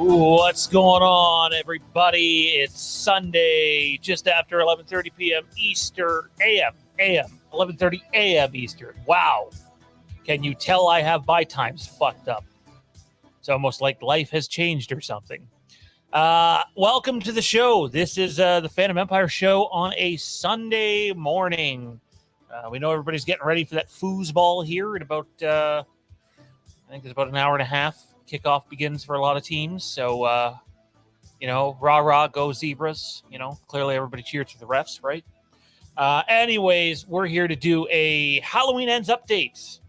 What's going on, everybody? It's Sunday, just after 11:30 p.m. Eastern, AM, 11:30 a.m. Eastern. Wow. Can you tell I have my times fucked up? It's almost like life has changed or something. Welcome to the show. This is the Fandom Empire show on a Sunday morning. We know everybody's getting ready for that foosball here in about, I think it's about an hour and a half. Kickoff begins for a lot of teams. So, rah, go Zebras. Clearly everybody cheers for the refs, right? Anyways, we're here to do a Halloween Ends update.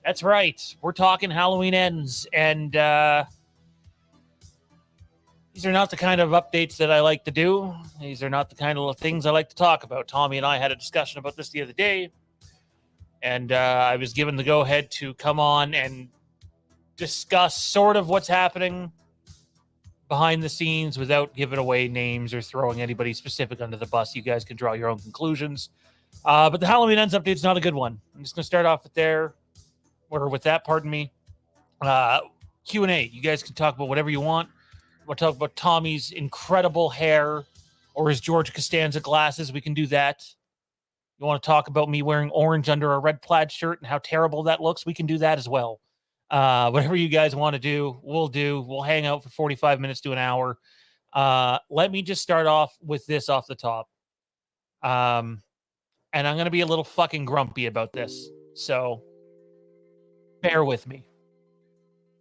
That's right. We're talking Halloween Ends. And these are not the kind of updates that I like to do. These are not the kind of things I like to talk about. Tommy and I had a discussion about this the other day. And I was given the go-ahead to come on and discuss sort of what's happening behind the scenes without giving away names or throwing anybody specific under the bus. You guys can draw your own conclusions. But the Halloween Ends update is not a good one. I'm just going to start off with that, pardon me. Q&A. You guys can talk about whatever you want. We'll talk about Tommy's incredible hair or his George Costanza glasses. We can do that. You want to talk about me wearing orange under a red plaid shirt and how terrible that looks? We can do that as well. Whatever you guys want to do, we'll do. We'll hang out for 45 minutes to an hour. Let me just start off with this off the top. And I'm going to be a little fucking grumpy about this. So bear with me.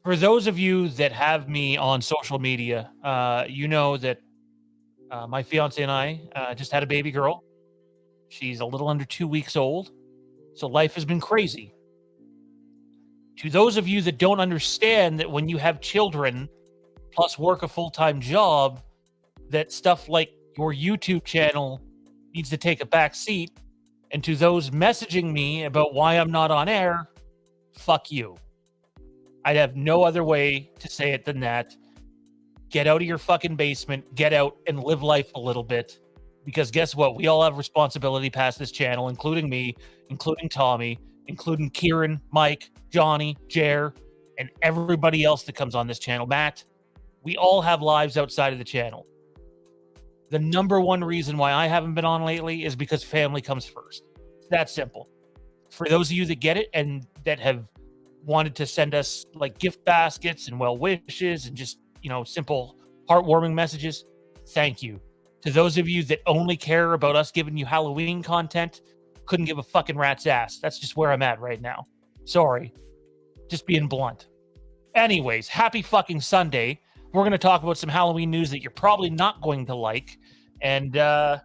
For those of you that have me on social media, you know that my fiance and I just had a baby girl. She's a little under 2 weeks old. So life has been crazy. To those of you that don't understand that when you have children plus work a full-time job, that stuff like your YouTube channel needs to take a back seat. And to those messaging me about why I'm not on air, fuck you. I'd have no other way to say it than that. Get out of your fucking basement, get out and live life a little bit. Because guess what? We all have responsibility past this channel, including me, including Tommy, including Kieran, Mike, Johnny, Jer, and everybody else that comes on this channel. Matt, we all have lives outside of the channel. The number one reason why I haven't been on lately is because family comes first. It's that simple. For those of you that get it and that have wanted to send us like gift baskets and well wishes and just, simple heartwarming messages, thank you. To those of you that only care about us giving you Halloween content, couldn't give a fucking rat's ass. That's just where I'm at right now. Sorry. Just being blunt. Anyways, happy fucking Sunday. We're going to talk about some Halloween news that you're probably not going to like. And I'm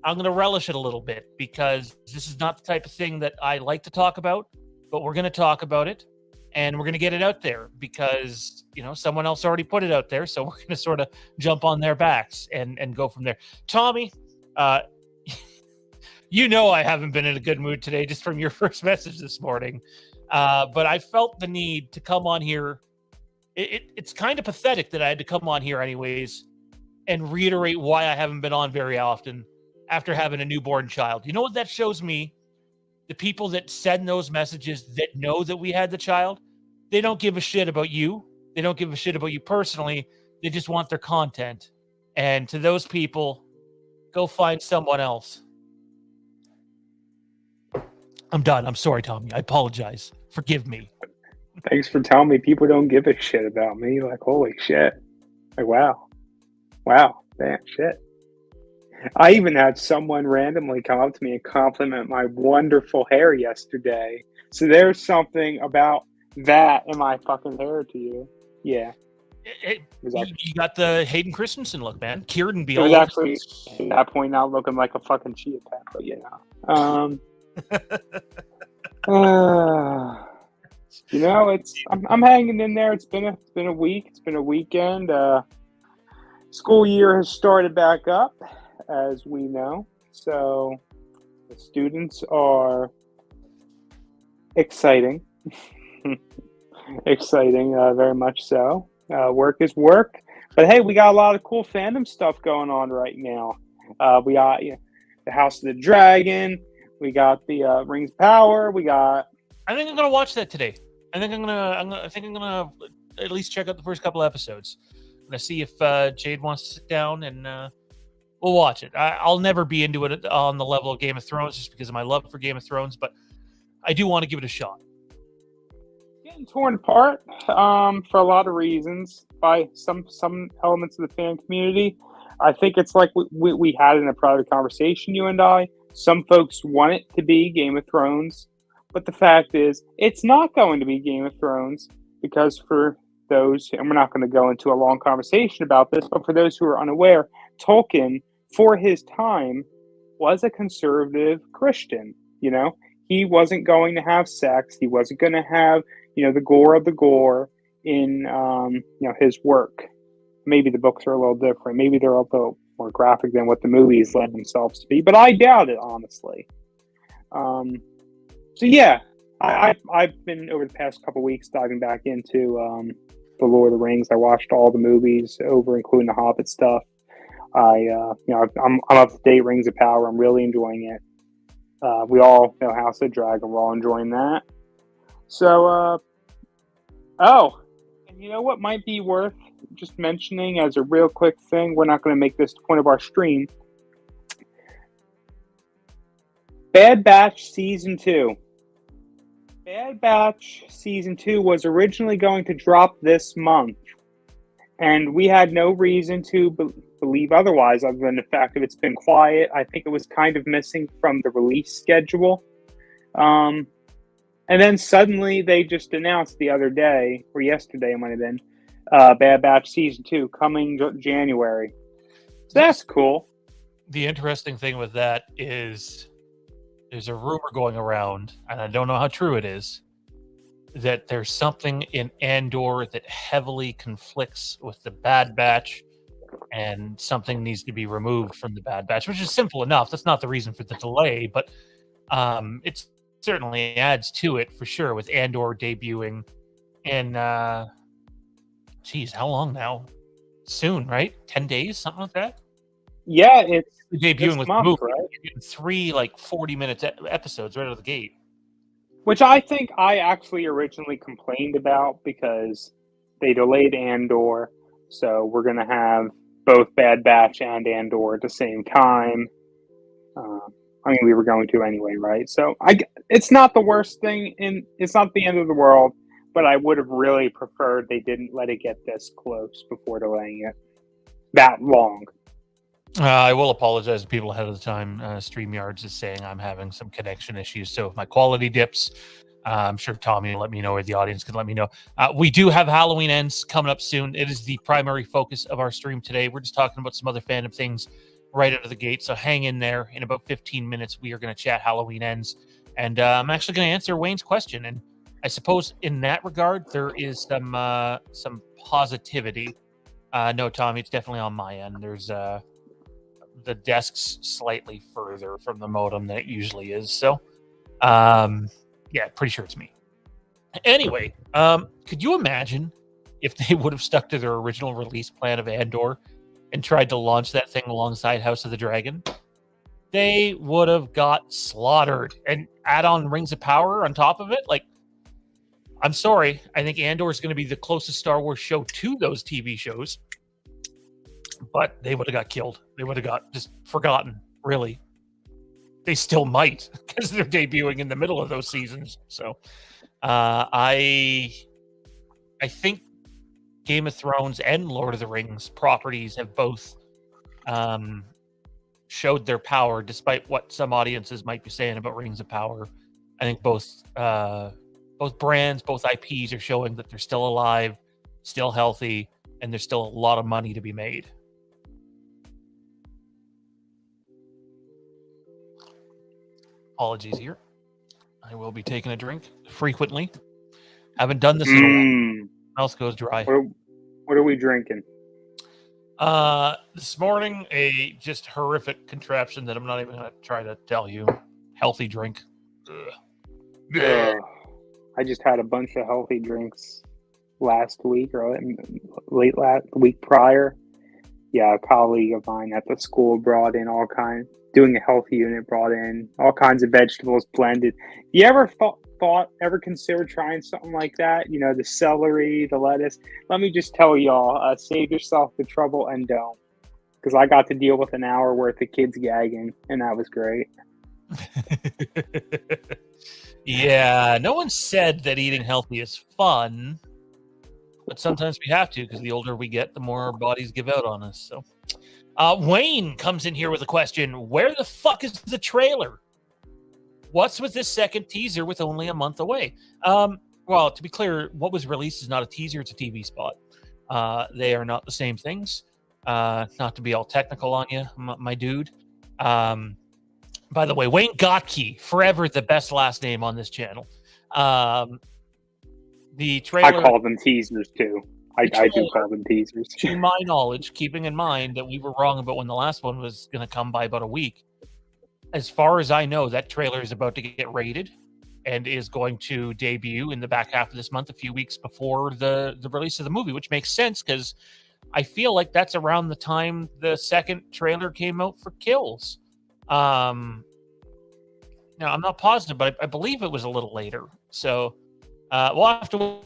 going to relish it a little bit because this is not the type of thing that I like to talk about. But we're going to talk about it. And we're going to get it out there because, someone else already put it out there. So we're going to sort of jump on their backs and go from there. Tommy, I haven't been in a good mood today just from your first message this morning. But I felt the need to come on here. It's kind of pathetic that I had to come on here anyways and reiterate why I haven't been on very often after having a newborn child. You know what that shows me? The people that send those messages that know that we had the child, they don't give a shit about you. They don't give a shit about you personally. They just want their content. And to those people, go find someone else. I'm done. I'm sorry, Tommy. I apologize. Forgive me. Thanks for telling me people don't give a shit about me. Like, holy shit. Like, wow. Damn, shit. I even had someone randomly come up to me and compliment my wonderful hair yesterday. So there's something about that in my fucking hair to you. Yeah. You got the Hayden Christensen look, man. Kieran It was actually at that point now looking like a fucking chia pet, but You know, I'm hanging in there. It's been a week. It's been a weekend. School year has started back up, as we know. So the students are exciting, exciting, very much so. Work is work, but hey, we got a lot of cool fandom stuff going on right now. We got the House of the Dragon. We got the Rings of Power. We got. I think I'm gonna watch that today. I think I'm gonna at least check out the first couple episodes. I'm gonna see if Jade wants to sit down and we'll watch it. I'll never be into it on the level of Game of Thrones just because of my love for Game of Thrones, but I do want to give it a shot. Getting torn apart for a lot of reasons by some elements of the fan community. I think it's like we had in a private conversation, you and I. Some folks want it to be Game of Thrones, but the fact is, it's not going to be Game of Thrones because for those, and we're not going to go into a long conversation about this, but for those who are unaware, Tolkien, for his time, was a conservative Christian. You know, he wasn't going to have sex. He wasn't going to have, the gore of the gore in, his work. Maybe the books are a little different. Maybe they're a little more graphic than what the movies led themselves to be. But I doubt it, honestly. So yeah, I've been over the past couple weeks diving back into the Lord of the Rings. I watched all the movies over, including the Hobbit stuff. I'm up to date. Rings of Power. I'm really enjoying it. We all know House of the Dragon. We're all enjoying that. So, and you know what might be worth just mentioning as a real quick thing? We're not going to make this the point of our stream. Bad Batch Season 2. Bad Batch Season 2 was originally going to drop this month. And we had no reason to believe otherwise other than the fact that it's been quiet. I think it was kind of missing from the release schedule. And then suddenly they just announced the other day, or yesterday it might have been, Bad Batch Season 2 coming January. So that's cool. The interesting thing with that is there's a rumor going around, and I don't know how true it is, that there's something in Andor that heavily conflicts with the Bad Batch, and something needs to be removed from the Bad Batch, which is simple enough. That's not the reason for the delay, but it certainly adds to it for sure with Andor debuting in, how long now? Soon, right? 10 days, something like that? Yeah, it's debuting with month, movie, right? 3 40-minute episodes right out of the gate. Which I think I actually originally complained about because they delayed Andor, so we're going to have both Bad Batch and Andor at the same time. We were going to anyway, right? So it's not the worst thing, it's not the end of the world, but I would have really preferred they didn't let it get this close before delaying it that long. I will apologize to people ahead of the time. StreamYards is saying I'm having some connection issues, so if my quality dips, I'm sure Tommy will let me know, or the audience can let me know. We do have Halloween Ends coming up soon. It is the primary focus of our stream today. We're just talking about some other fandom things right out of the gate, so hang in there. In about 15 minutes, we are going to chat Halloween Ends, and I'm actually going to answer Wayne's question. And I suppose in that regard, there is some positivity. No, Tommy, it's definitely on my end. There's the desk's slightly further from the modem than it usually is. So, yeah, pretty sure it's me. Anyway, could you imagine if they would have stuck to their original release plan of Andor and tried to launch that thing alongside House of the Dragon? They would have got slaughtered, and add on Rings of Power on top of it. Like, I'm sorry. I think Andor is going to be the closest Star Wars show to those TV shows. But they would have got killed. They would have got just forgotten, really. They still might, because they're debuting in the middle of those seasons. So I think Game of Thrones and Lord of the Rings properties have both showed their power, despite what some audiences might be saying about Rings of Power. I think both brands, both IPs are showing that they're still alive, still healthy, and there's still a lot of money to be made. Apologies here. I will be taking a drink frequently. Haven't done this in a while. Mouth goes dry. What are we drinking? This morning, a just horrific contraption that I'm not even going to try to tell you. Healthy drink. I just had a bunch of healthy drinks last week or late last week prior. Yeah, a colleague of mine at the school brought in all kinds, doing a healthy unit, brought in all kinds of vegetables blended. You ever ever consider trying something like that? You know, the celery, the lettuce. Let me just tell y'all, save yourself the trouble and don't. Because I got to deal with an hour worth of kids gagging, and that was great. Yeah, no one said that eating healthy is fun, but sometimes we have to because the older we get, the more our bodies give out on us. So, Wayne comes in here with a question: where the fuck is the trailer? What's with this second teaser with only a month away? Well, to be clear, what was released is not a teaser; it's a TV spot. They are not the same things. Not to be all technical on you, my dude. By the way, Wayne Gotke, forever the best last name on this channel. The trailer. I call them teasers too. I do call them teasers. To my knowledge, keeping in mind that we were wrong about when the last one was going to come by about a week, as far as I know, that trailer is about to get rated and is going to debut in the back half of this month, a few weeks before the release of the movie, which makes sense because I feel like that's around the time the second trailer came out for Kills. Now, I'm not positive, but I believe it was a little later. So we'll have to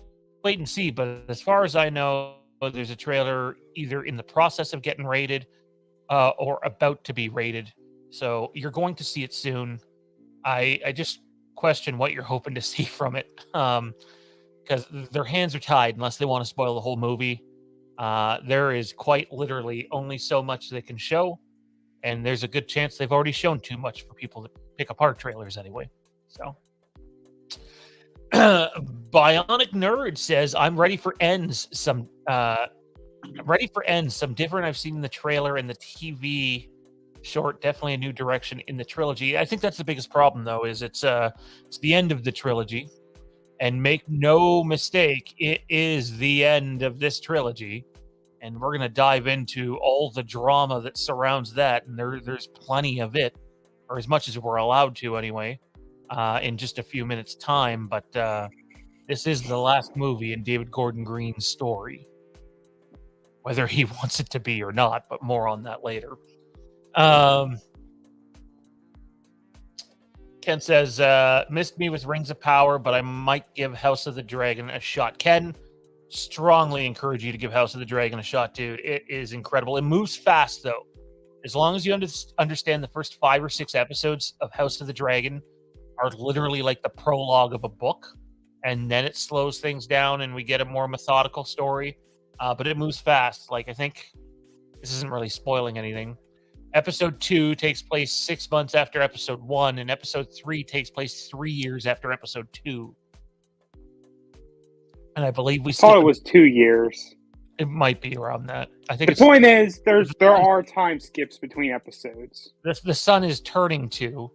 wait and see. But as far as I know, there's a trailer either in the process of getting rated or about to be rated. So you're going to see it soon. I just question what you're hoping to see from it because their hands are tied unless they want to spoil the whole movie. There is quite literally only so much they can show. And there's a good chance they've already shown too much for people to pick apart trailers anyway. So, Bionic Nerd says, "I'm ready for ends. Some different I've seen in the trailer and the TV short. Definitely a new direction in the trilogy." I think that's the biggest problem, though, is it's the end of the trilogy, and make no mistake, it is the end of this trilogy. And we're going to dive into all the drama that surrounds that. And there's plenty of it, or as much as we're allowed to anyway, in just a few minutes' time. But this is the last movie in David Gordon Green's story, whether he wants it to be or not, but more on that later. Ken says, missed me with Rings of Power, but I might give House of the Dragon a shot. Ken, strongly encourage you to give House of the Dragon a shot, dude. It is incredible. It moves fast, though. As long as you understand the first 5 or 6 episodes of House of the Dragon are literally like the prologue of a book, and then it slows things down and we get a more methodical story. But it moves fast. Like, I think this isn't really spoiling anything. Episode 2 takes place 6 months after episode 1, and episode 3 takes place 3 years after episode 2. And I believe we thought it was 2 years. It might be around that. I think the point is there are time skips between episodes. The sun is turning 2,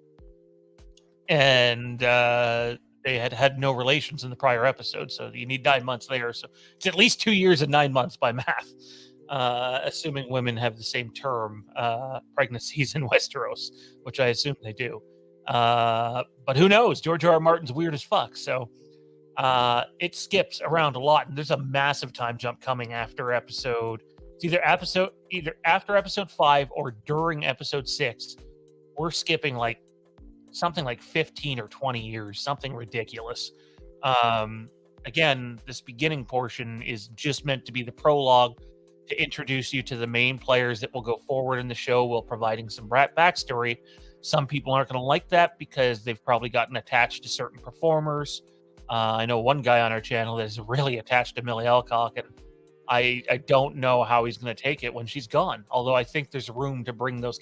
and they had no relations in the prior episode, so you need 9 months there. So it's at least 2 years and 9 months by math, assuming women have the same term, pregnancies in Westeros, which I assume they do. But who knows? George R. R. Martin's weird as fuck, so it skips around a lot, and there's a massive time jump coming after episode. It's either after episode 5 or during episode 6. We're skipping like something like 15 or 20 years, something ridiculous. Again, this beginning portion is just meant to be the prologue to introduce you to the main players that will go forward in the show while providing some backstory. Some people aren't going to like that because they've probably gotten attached to certain performers. I know one guy on our channel that is really attached to Millie Alcock, and I don't know how he's going to take it when she's gone. Although I think there's room to bring those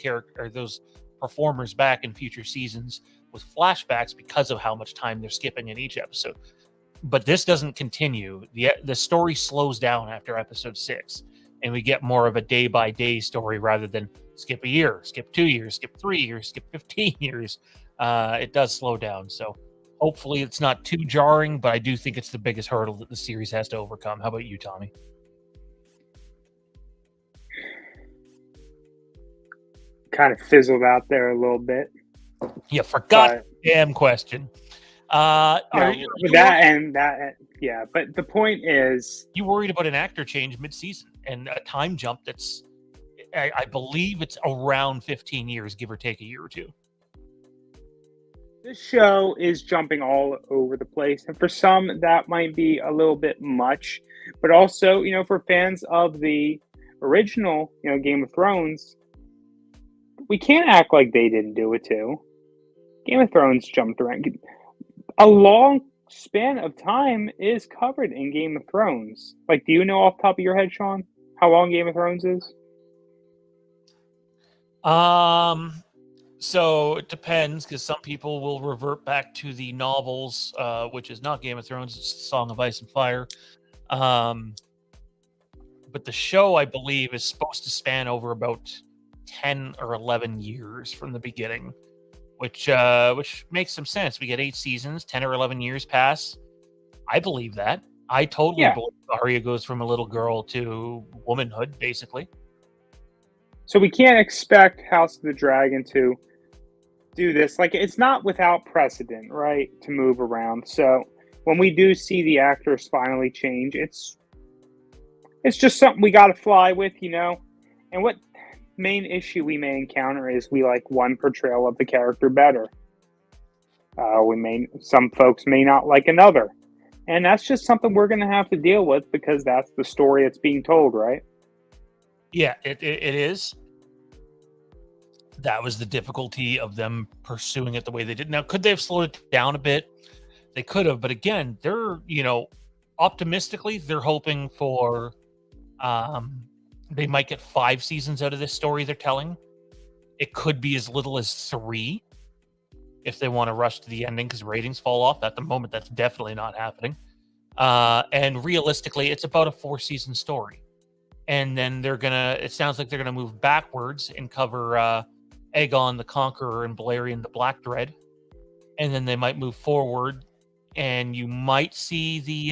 performers back in future seasons with flashbacks because of how much time they're skipping in each episode. But this doesn't continue. The story slows down after episode 6, and we get more of a day-by-day story rather than skip a year, skip 2 years, skip 3 years, skip 15 years. It does slow down. So Hopefully it's not too jarring, but I do think it's the biggest hurdle that the series has to overcome. How about you, Tommy? Kind of fizzled out there a little bit. You forgot But the damn question. no, yeah. But the point is, you worried about an actor change mid-season and a time jump that's, I believe it's around 15 years, give or take a year or two. this show is jumping all over the place, and for some that might be a little bit much. But also, for fans of the original, Game of Thrones, we can't act like they didn't do it too. Game of Thrones jumped around. A long span of time is covered in Game of Thrones. Like, do you know off the top of your head, Shawn, how long Game of Thrones is? So it depends, because some people will revert back to the novels, which is not Game of Thrones, it's Song of Ice and Fire. But the show, I believe, is supposed to span over about 10 or 11 years from the beginning, which makes some sense. We get 8 seasons, 10 or 11 years pass. I believe that. I totally believe Arya goes from a little girl to womanhood, basically. So we can't expect House of the Dragon to do this. Like, it's not without precedent, right, to move around. So when we do see the actors finally change, it's just something we got to fly with, And what main issue we may encounter is we like one portrayal of the character better. Some folks may not like another. And that's just something we're going to have to deal with, because that's the story that's being told, right? Yeah, it is. That was the difficulty of them pursuing it the way they did. Now, could they have slowed it down a bit? They could have, but again, they're, optimistically, they're hoping for, they might get 5 seasons out of this story they're telling. It could be as little as 3 if they want to rush to the ending, because ratings fall off. At the moment, that's definitely not happening. And realistically, it's about a 4-season story. And then it sounds like they're going to move backwards and cover Aegon the Conqueror and Balerion the Black Dread. And then they might move forward, and you might see the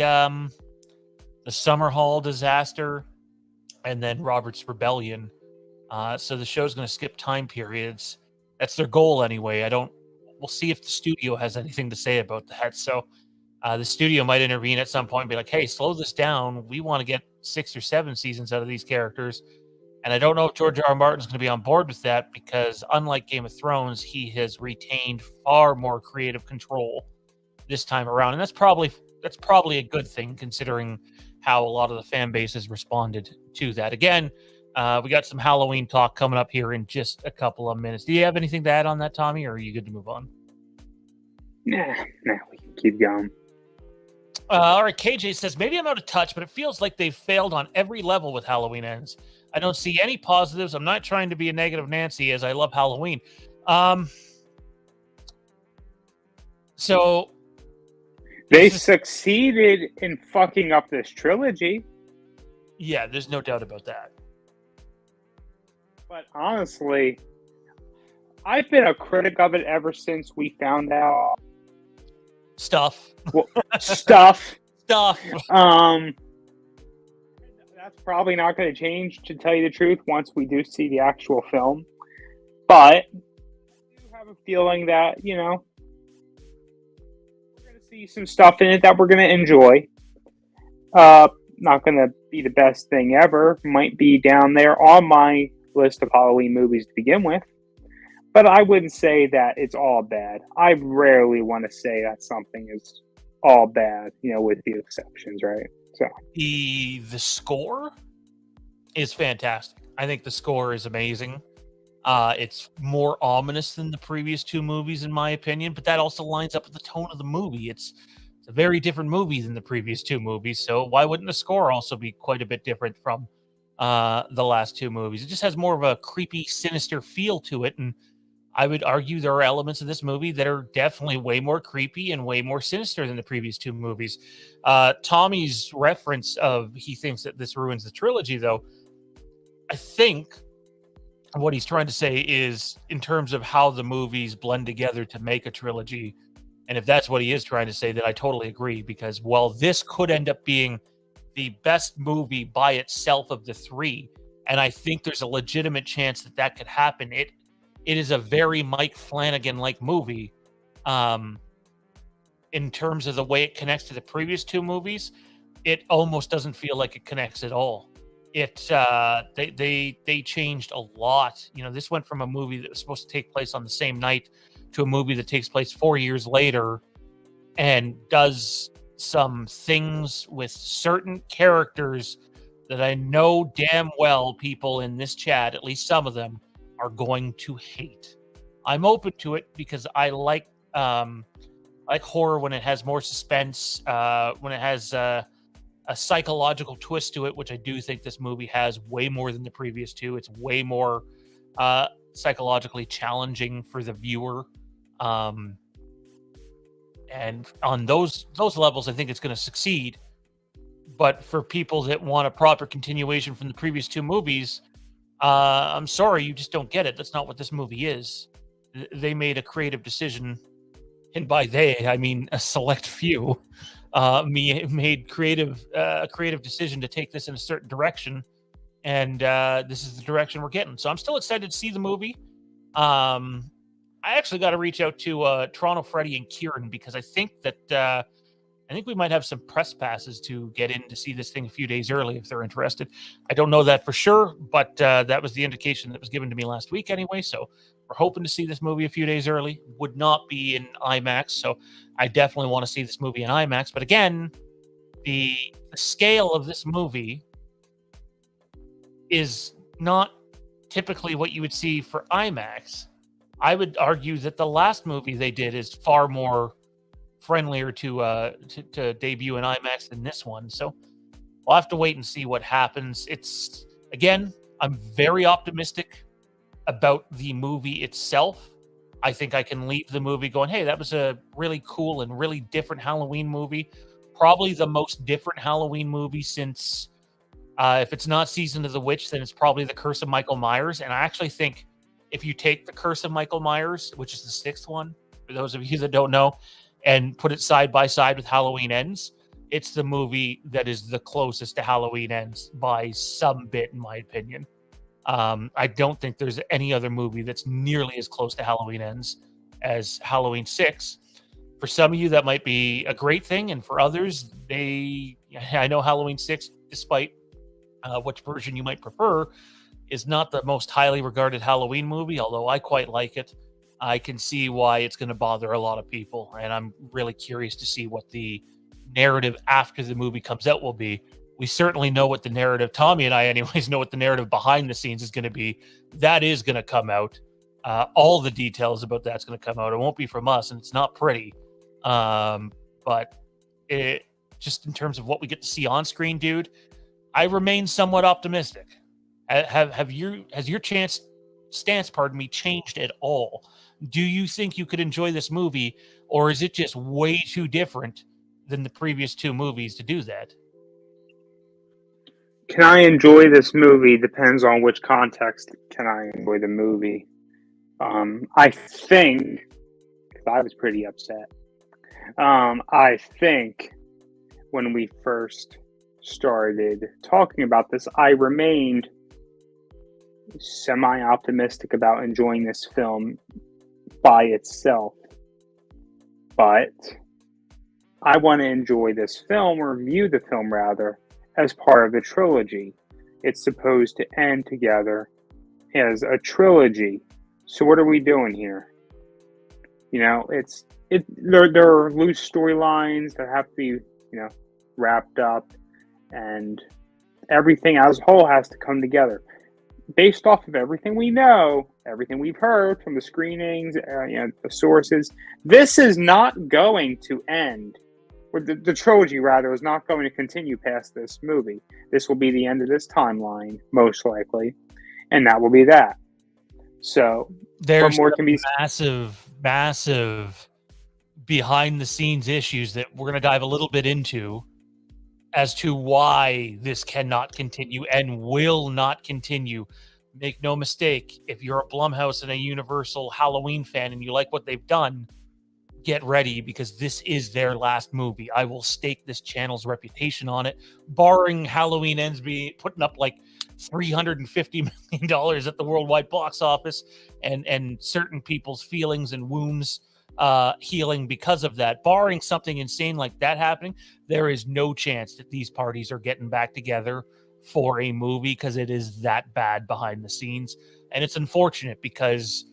Summerhall disaster and then Robert's Rebellion. So the show's going to skip time periods. That's their goal anyway. We'll see if the studio has anything to say about that. So the studio might intervene at some point and be like, hey, slow this down. We want to get 6 or 7 seasons out of these characters. And I don't know if George R. R. Martin's going to be on board with that, because unlike Game of Thrones, he has retained far more creative control this time around. And that's probably a good thing, considering how a lot of the fan base has responded to that. Again, we got some Halloween talk coming up here in just a couple of minutes. Do you have anything to add on that, Tommy, or are you good to move on? Nah, we can keep going. All right, KJ says, maybe I'm out of touch, but it feels like they've failed on every level with Halloween Ends. I don't see any positives. I'm not trying to be a negative Nancy, as I love Halloween. So they succeeded in fucking up this trilogy. Yeah, there's no doubt about that. But honestly, I've been a critic of it ever since we found out stuff. Stuff. That's probably not going to change, to tell you the truth, once we do see the actual film. But I do have a feeling that, we're going to see some stuff in it that we're going to enjoy. Not going to be the best thing ever. Might be down there on my list of Halloween movies to begin with. But I wouldn't say that it's all bad. I rarely want to say that something is all bad, with the exceptions, right? So the score is fantastic. I think the score is amazing. It's more ominous than the previous 2 movies, in my opinion, but that also lines up with the tone of the movie. It's a very different movie than the previous 2 movies, so why wouldn't the score also be quite a bit different from the last 2 movies? It just has more of a creepy, sinister feel to it, and I would argue there are elements of this movie that are definitely way more creepy and way more sinister than the previous 2 movies. Tommy's reference of he thinks that this ruins the trilogy, though, I think what he's trying to say is, in terms of how the movies blend together to make a trilogy, And if that's what he is trying to say, then I totally agree, because while this could end up being the best movie by itself of the three, and I think there's a legitimate chance that that could happen, it is a very Mike Flanagan-like movie. In terms of the way it connects to the previous two movies, it almost doesn't feel like it connects at all. They changed a lot. You know, this went from a movie that was supposed to take place on the same night to a movie that takes place 4 years later, and does some things with certain characters that I know damn well people in this chat, at least some of them, are going to hate. I'm open to it because I like horror when it has more suspense, when it has a psychological twist to it, which I do think this movie has way more than the previous two. It's way more psychologically challenging for the viewer. And on those levels, I think it's going to succeed. But for people that want a proper continuation from the previous two movies, I'm sorry, you just don't get it. That's not what this movie is. They made a creative decision, and by they, I mean a select few. Made a creative decision to take this in a certain direction, and this is the direction we're getting. So I'm still excited to see the movie. I actually got to reach out to Toronto Freddie and Kieran, because I think that we might have some press passes to get in to see this thing a few days early if they're interested. I don't know that for sure, but that was the indication that was given to me last week anyway. So we're hoping to see this movie a few days early. Would not be in IMAX, so I definitely want to see this movie in IMAX. But again, the scale of this movie is not typically what you would see for IMAX. I would argue that the last movie they did is far more friendlier to debut in IMAX than this one. So we'll have to wait and see what happens. I'm very optimistic about the movie itself. I think I can leave the movie going, hey, that was a really cool and really different Halloween movie. Probably the most different Halloween movie since, if it's not Season of the Witch, then it's probably The Curse of Michael Myers. And I actually think if you take The Curse of Michael Myers, which is the sixth one, for those of you that don't know, and put it side by side with Halloween Ends, it's the movie that is the closest to Halloween Ends by some bit, in my opinion. I don't think there's any other movie that's nearly as close to Halloween Ends as Halloween 6. For some of you, that might be a great thing, and for others, I know Halloween 6, despite which version you might prefer, is not the most highly regarded Halloween movie, although I quite like it. I can see why it's going to bother a lot of people, and I'm really curious to see what the narrative after the movie comes out will be. We certainly know what the narrative, Tommy and I anyways, know what the narrative behind the scenes is going to be. That is going to come out. All the details about that's going to come out. It won't be from us, and it's not pretty. But it, just in terms of what we get to see on screen, dude, I remain somewhat optimistic. Has your stance, changed at all? Do you think you could enjoy this movie, or is it just way too different than the previous two movies to do that? Can I enjoy this movie? Depends on which context can I enjoy the movie. I think, because I was pretty upset, I think when we first started talking about this, I remained semi-optimistic about enjoying this film by itself. But I want to enjoy this film, or view the film rather, as part of the trilogy. It's supposed to end together as a trilogy. So what are we doing here? You know, there are loose storylines that have to be, wrapped up, and everything as a whole has to come together. Based off of everything we know, everything we've heard from the screenings, the sources, this is not going to end. Or the trilogy, rather, is not going to continue past this movie. This will be the end of this timeline, most likely, and that will be that. So, there's massive behind-the-scenes issues that we're going to dive a little bit into as to why this cannot continue and will not continue. Make no mistake, if you're a Blumhouse and a Universal Halloween fan and you like what they've done, get ready, because this is their last movie. I will stake this channel's reputation on it, barring Halloween Ends be putting up like $350 million at the worldwide box office, and certain people's feelings and wounds healing because of that. Barring something insane like that happening, there is no chance that these parties are getting back together for a movie, because it is that bad behind the scenes. And it's unfortunate because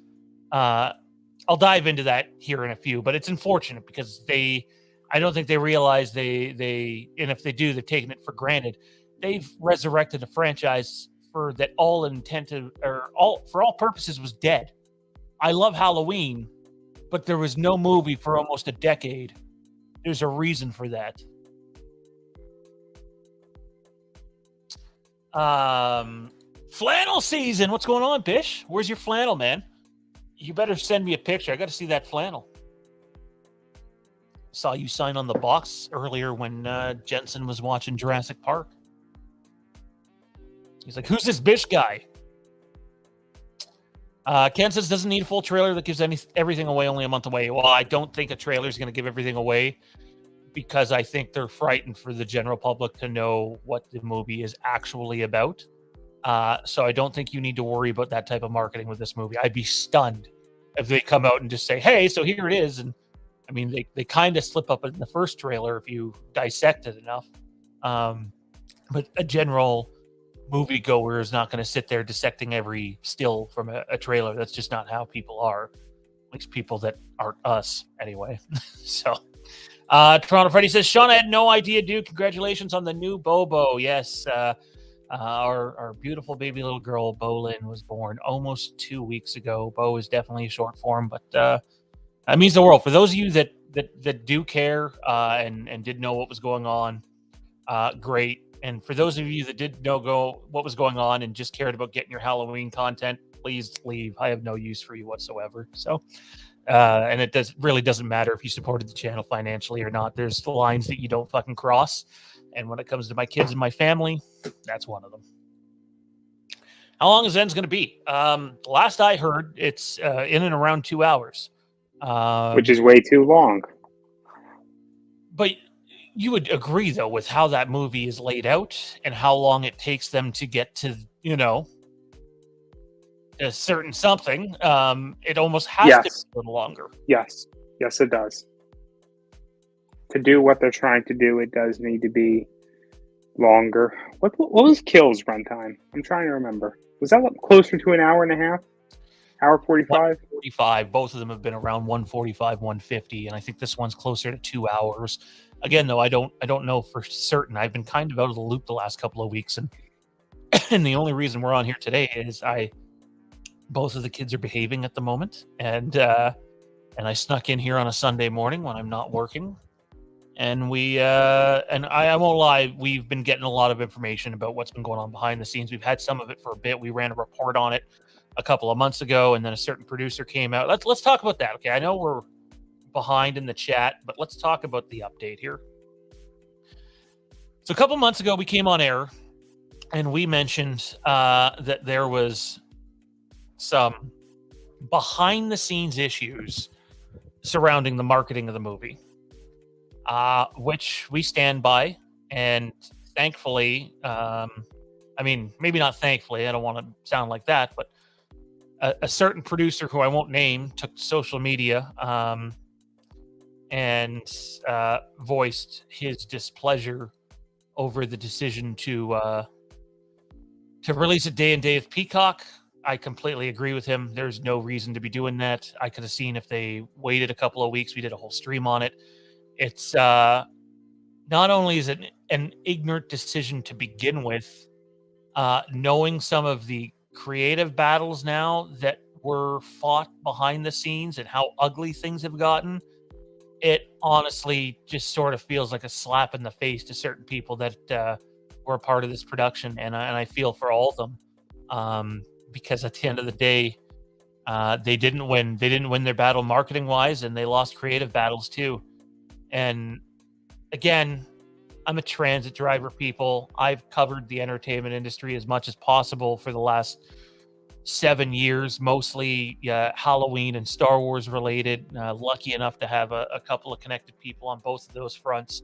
I'll dive into that here in a few, but it's unfortunate because I don't think they realize and if they do, they've taken it for granted. They've resurrected a franchise for all purposes was dead. I love Halloween, but there was no movie for almost a decade. There's a reason for that. Flannel season. What's going on, Bish? Where's your flannel, man? You better send me a picture. I got to see that flannel. Saw you sign on the box earlier when Jensen was watching Jurassic Park. He's like, who's this Bish guy? Ken says doesn't need a full trailer that gives everything away only a month away. Well, I don't think a trailer is going to give everything away, because I think they're frightened for the general public to know what the movie is actually about. So I don't think you need to worry about that type of marketing with this movie. I'd be stunned if they come out and just say, hey, so here it is. And I mean, they kind of slip up in the first trailer if you dissect it enough. But a general moviegoer is not going to sit there dissecting every still from a trailer. That's just not how people are. At least people that aren't us, anyway. So, Toronto Freddy says, Shawn, I had no idea, dude. Congratulations on the new Bobo. Yes, our beautiful baby little girl, Bolin, was born almost 2 weeks ago. Bo is definitely a short form, but that means the world. For those of you that do care and didn't know what was going on, great. And for those of you that did know what was going on and just cared about getting your Halloween content, please leave. I have no use for you whatsoever. So, and it really doesn't matter if you supported the channel financially or not. There's the lines that you don't fucking cross. And when it comes to my kids and my family, that's one of them. How long is Ends going to be? Last I heard, it's in and around 2 hours. Which is way too long. But you would agree, though, with how that movie is laid out and how long it takes them to get to, a certain something. It almost has to be a little longer. Yes, it does. To do what they're trying to do, it does need to be longer. What was Kill's runtime? I'm trying to remember. Was that closer to an hour and a half? Hour 45? 145. Both of them have been around 145, 150, and I think this one's closer to 2 hours. Again, though, I don't know for certain. I've been kind of out of the loop the last couple of weeks, and the only reason we're on here today is both of the kids are behaving at the moment, and I snuck in here on a Sunday morning when I'm not working. And I won't lie, we've been getting a lot of information about what's been going on behind the scenes. We've had some of it for a bit. We ran a report on it a couple of months ago, and then a certain producer came out. Let's talk about that. Okay, I know we're behind in the chat, but let's talk about the update here. So a couple months ago, we came on air, and we mentioned that there was some behind-the-scenes issues surrounding the marketing of the movie. Which we stand by, and thankfully, maybe not thankfully, I don't want to sound like that, but a certain producer who I won't name took to social media and voiced his displeasure over the decision to release a day and day of Peacock. I completely agree with him. There's no reason to be doing that. I could have seen if they waited a couple of weeks. We did a whole stream on it. It's not only is it an ignorant decision to begin with, knowing some of the creative battles now that were fought behind the scenes and how ugly things have gotten, it honestly just sort of feels like a slap in the face to certain people that were a part of this production. And I feel for all of them, because at the end of the day, they didn't win. They didn't win their battle marketing wise, and they lost creative battles too. And again, I'm a transit driver, people. I've covered the entertainment industry as much as possible for the last 7 years, mostly Halloween and Star Wars related. Lucky enough to have a couple of connected people on both of those fronts,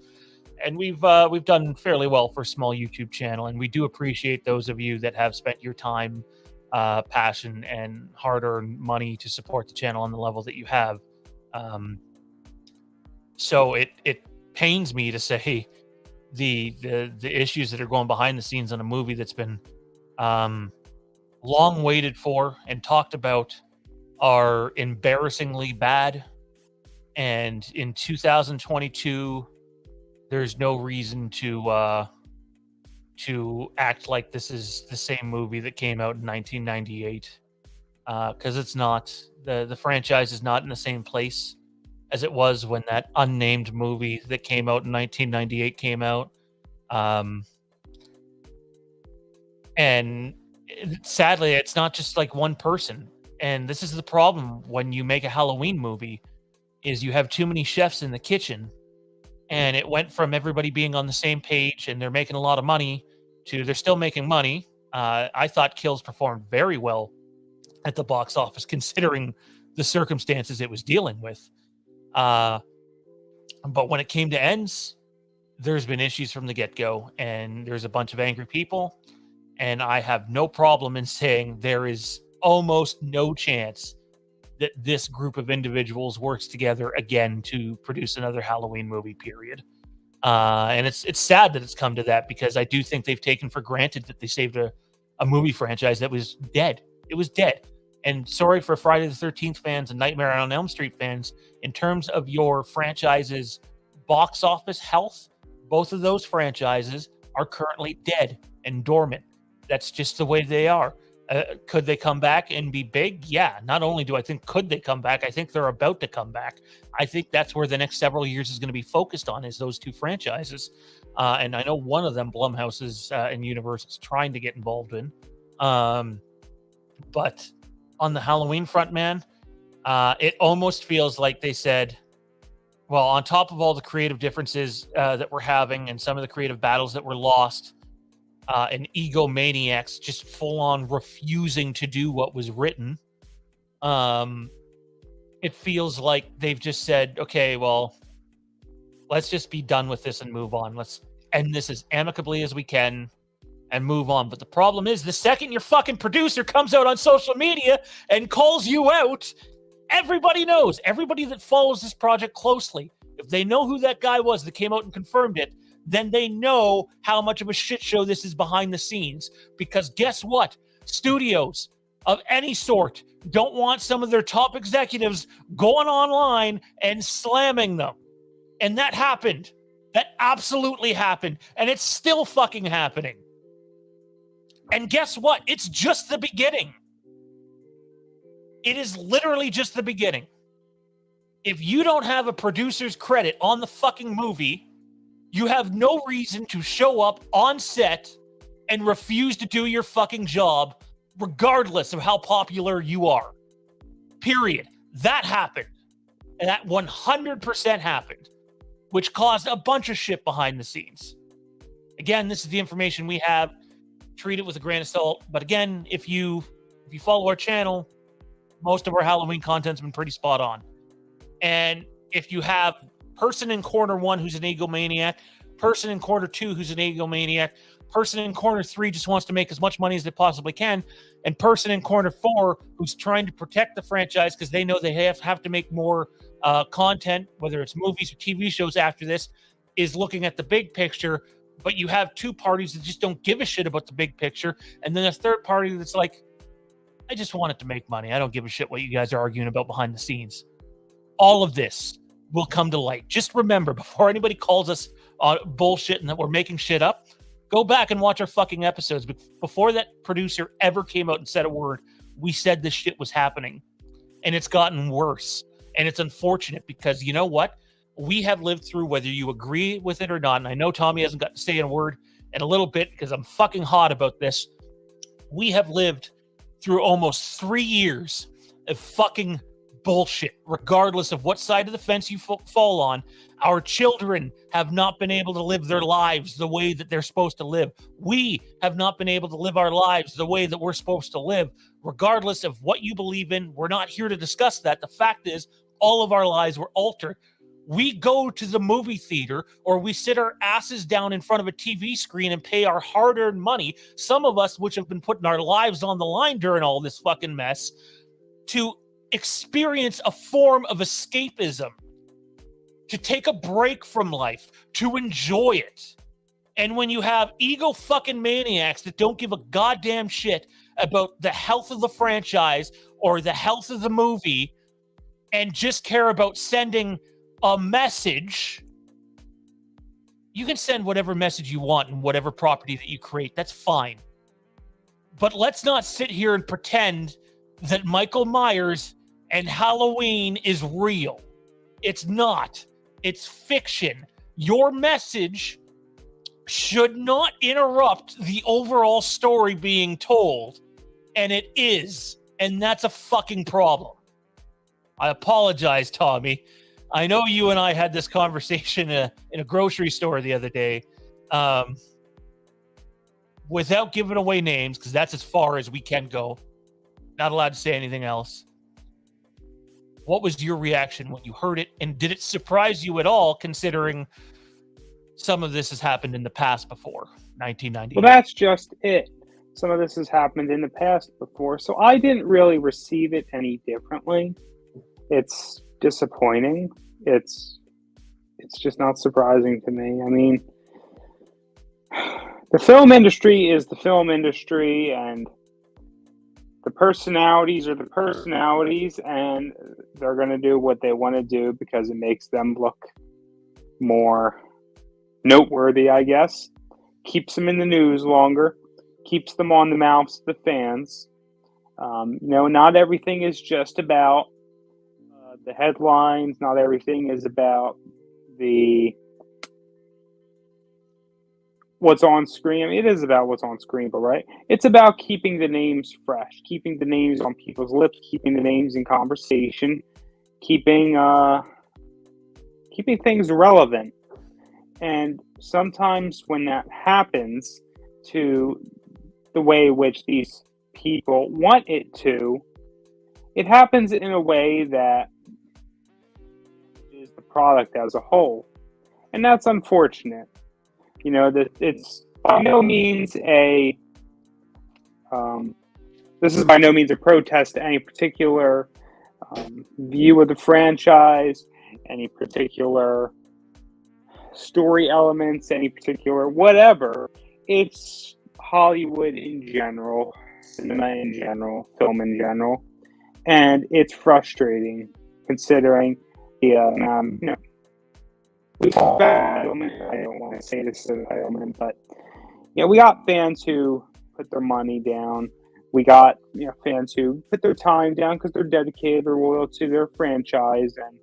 and we've done fairly well for a small YouTube channel. And we do appreciate those of you that have spent your time, passion, and hard-earned money to support the channel on the level that you have. So it pains me to say the issues that are going behind the scenes on a movie that's been long waited for and talked about are embarrassingly bad. And in 2022, there's no reason to act like this is the same movie that came out in 1998, because it's not. The franchise is not in the same place as it was when that unnamed movie that came out in 1998 came out. And sadly, it's not just like one person. And this is the problem when you make a Halloween movie, is you have too many chefs in the kitchen. And it went from everybody being on the same page and they're making a lot of money to they're still making money. I thought Kills performed very well at the box office, considering the circumstances it was dealing with. But when it came to ends, there's been issues from the get-go, and there's a bunch of angry people. And I have no problem in saying there is almost no chance that this group of individuals works together again to produce another Halloween movie, period. And it's sad that it's come to that, because I do think they've taken for granted that they saved a movie franchise that was dead. It was dead. And sorry for Friday the 13th fans and Nightmare on Elm Street fans, in terms of your franchise's box office health, both of those franchises are currently dead and dormant. That's just the way they are. Could they come back and be big? Yeah. Not only do I think could they come back, I think they're about to come back. I think that's where the next several years is going to be focused on, is those two franchises. And I know one of them, Blumhouse, is and Universal is trying to get involved in. But on the Halloween front, man, it almost feels like they said, well, on top of all the creative differences that we're having and some of the creative battles that were lost, and egomaniacs just full on refusing to do what was written, it feels like they've just said, okay, well, let's just be done with this and move on. Let's end this as amicably as we can and move on. But the problem is, the second your fucking producer comes out on social media and calls you out, everybody knows, everybody that follows this project closely, if they know who that guy was that came out and confirmed it, then they know how much of a shit show this is behind the scenes. Because guess what? Studios of any sort don't want some of their top executives going online and slamming them. And that happened. That absolutely happened. And it's still fucking happening. And guess what? It's just the beginning. It is literally just the beginning. If you don't have a producer's credit on the fucking movie, you have no reason to show up on set and refuse to do your fucking job, regardless of how popular you are. Period. That happened. And that 100% happened, which caused a bunch of shit behind the scenes. Again, this is the information we have. Treat it with a grain of salt. But again, if you follow our channel, most of our Halloween content's been pretty spot on. And if you have person in corner 1 who's an egomaniac, person in corner 2 who's an egomaniac, person in corner 3 just wants to make as much money as they possibly can, and person in corner 4 who's trying to protect the franchise because they know they have to make more content, whether it's movies or TV shows after this, is looking at the big picture. But you have two parties that just don't give a shit about the big picture, and then a third party that's like, I just want it to make money. I don't give a shit what you guys are arguing about behind the scenes. All of this will come to light. Just remember, before anybody calls us on bullshit and that we're making shit up, go back and watch our fucking episodes. Before that producer ever came out and said a word, we said this shit was happening. And it's gotten worse. And it's unfortunate because you know what? We have lived through, whether you agree with it or not, and I know Tommy hasn't got to say a word in a little bit because I'm fucking hot about this. We have lived through almost 3 years of fucking bullshit. Regardless of what side of the fence you fall on, our children have not been able to live their lives the way that they're supposed to live. We have not been able to live our lives the way that we're supposed to live. Regardless of what you believe in, we're not here to discuss that. The fact is, all of our lives were altered. We go to the movie theater or we sit our asses down in front of a TV screen and pay our hard-earned money, some of us which have been putting our lives on the line during all this fucking mess, to experience a form of escapism, to take a break from life, to enjoy it. And when you have ego fucking maniacs that don't give a goddamn shit about the health of the franchise or the health of the movie and just care about sending a message, you can send whatever message you want in whatever property that you create. That's fine. But let's not sit here and pretend that Michael Myers and Halloween is real. It's not. It's fiction. Your message should not interrupt the overall story being told, and it is, and that's a fucking problem. I apologize, Tommy. I know you and I had this conversation in a grocery store the other day. Without giving away names, because that's as far as we can go. Not allowed to say anything else. What was your reaction when you heard it? And did it surprise you at all, considering some of this has happened in the past before, 1990? Well, that's just it. Some of this has happened in the past before. So I didn't really receive it any differently. It's disappointing. It's just not surprising to me. I mean, the film industry is the film industry, and the personalities are the personalities, and they're going to do what they want to do because it makes them look more noteworthy, I guess. Keeps them in the news longer, keeps them on the mouths of the fans. Not everything is just about the headlines. Not everything is about what's on screen. I mean, it is about what's on screen, but right? It's about keeping the names fresh, keeping the names on people's lips, keeping the names in conversation, keeping things relevant. And sometimes when that happens to the way in which these people want it to, it happens in a way that is the product as a whole. And that's unfortunate. That it's by no means this is by no means a protest to any particular view of the franchise, any particular story elements, any particular whatever. It's Hollywood in general, cinema in general, film in general, and it's frustrating considering the we talk about entitlement. I don't want to say this is entitlement, but we got fans who put their money down. We got fans who put their time down because they're dedicated or loyal to their franchise, and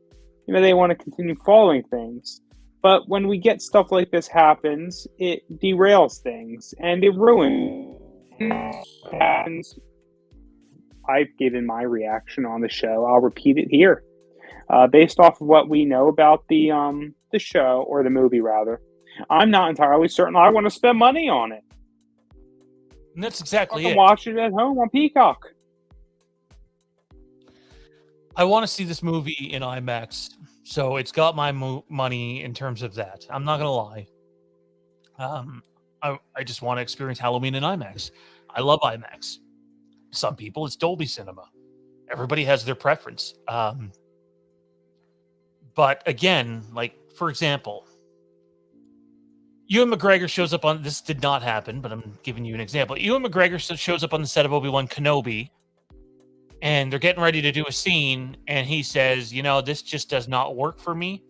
they want to continue following things. But when we get stuff like this happens, it derails things and it ruins. What happens? I've given my reaction on the show. I'll repeat it here. Based off of what we know about the show, or the movie rather, I'm not entirely certain I want to spend money on it. And that's exactly I can it. watch it at home on Peacock. I want to see this movie in IMAX, so it's got my money in terms of that. I'm not gonna lie. I just want to experience Halloween in IMAX. I love IMAX. Some people, it's Dolby Cinema. Everybody has their preference. But again, like, for example, Ewan McGregor shows up on, this did not happen, but I'm giving you an example. Ewan McGregor shows up on the set of Obi-Wan Kenobi, and they're getting ready to do a scene, and he says, this just does not work for me.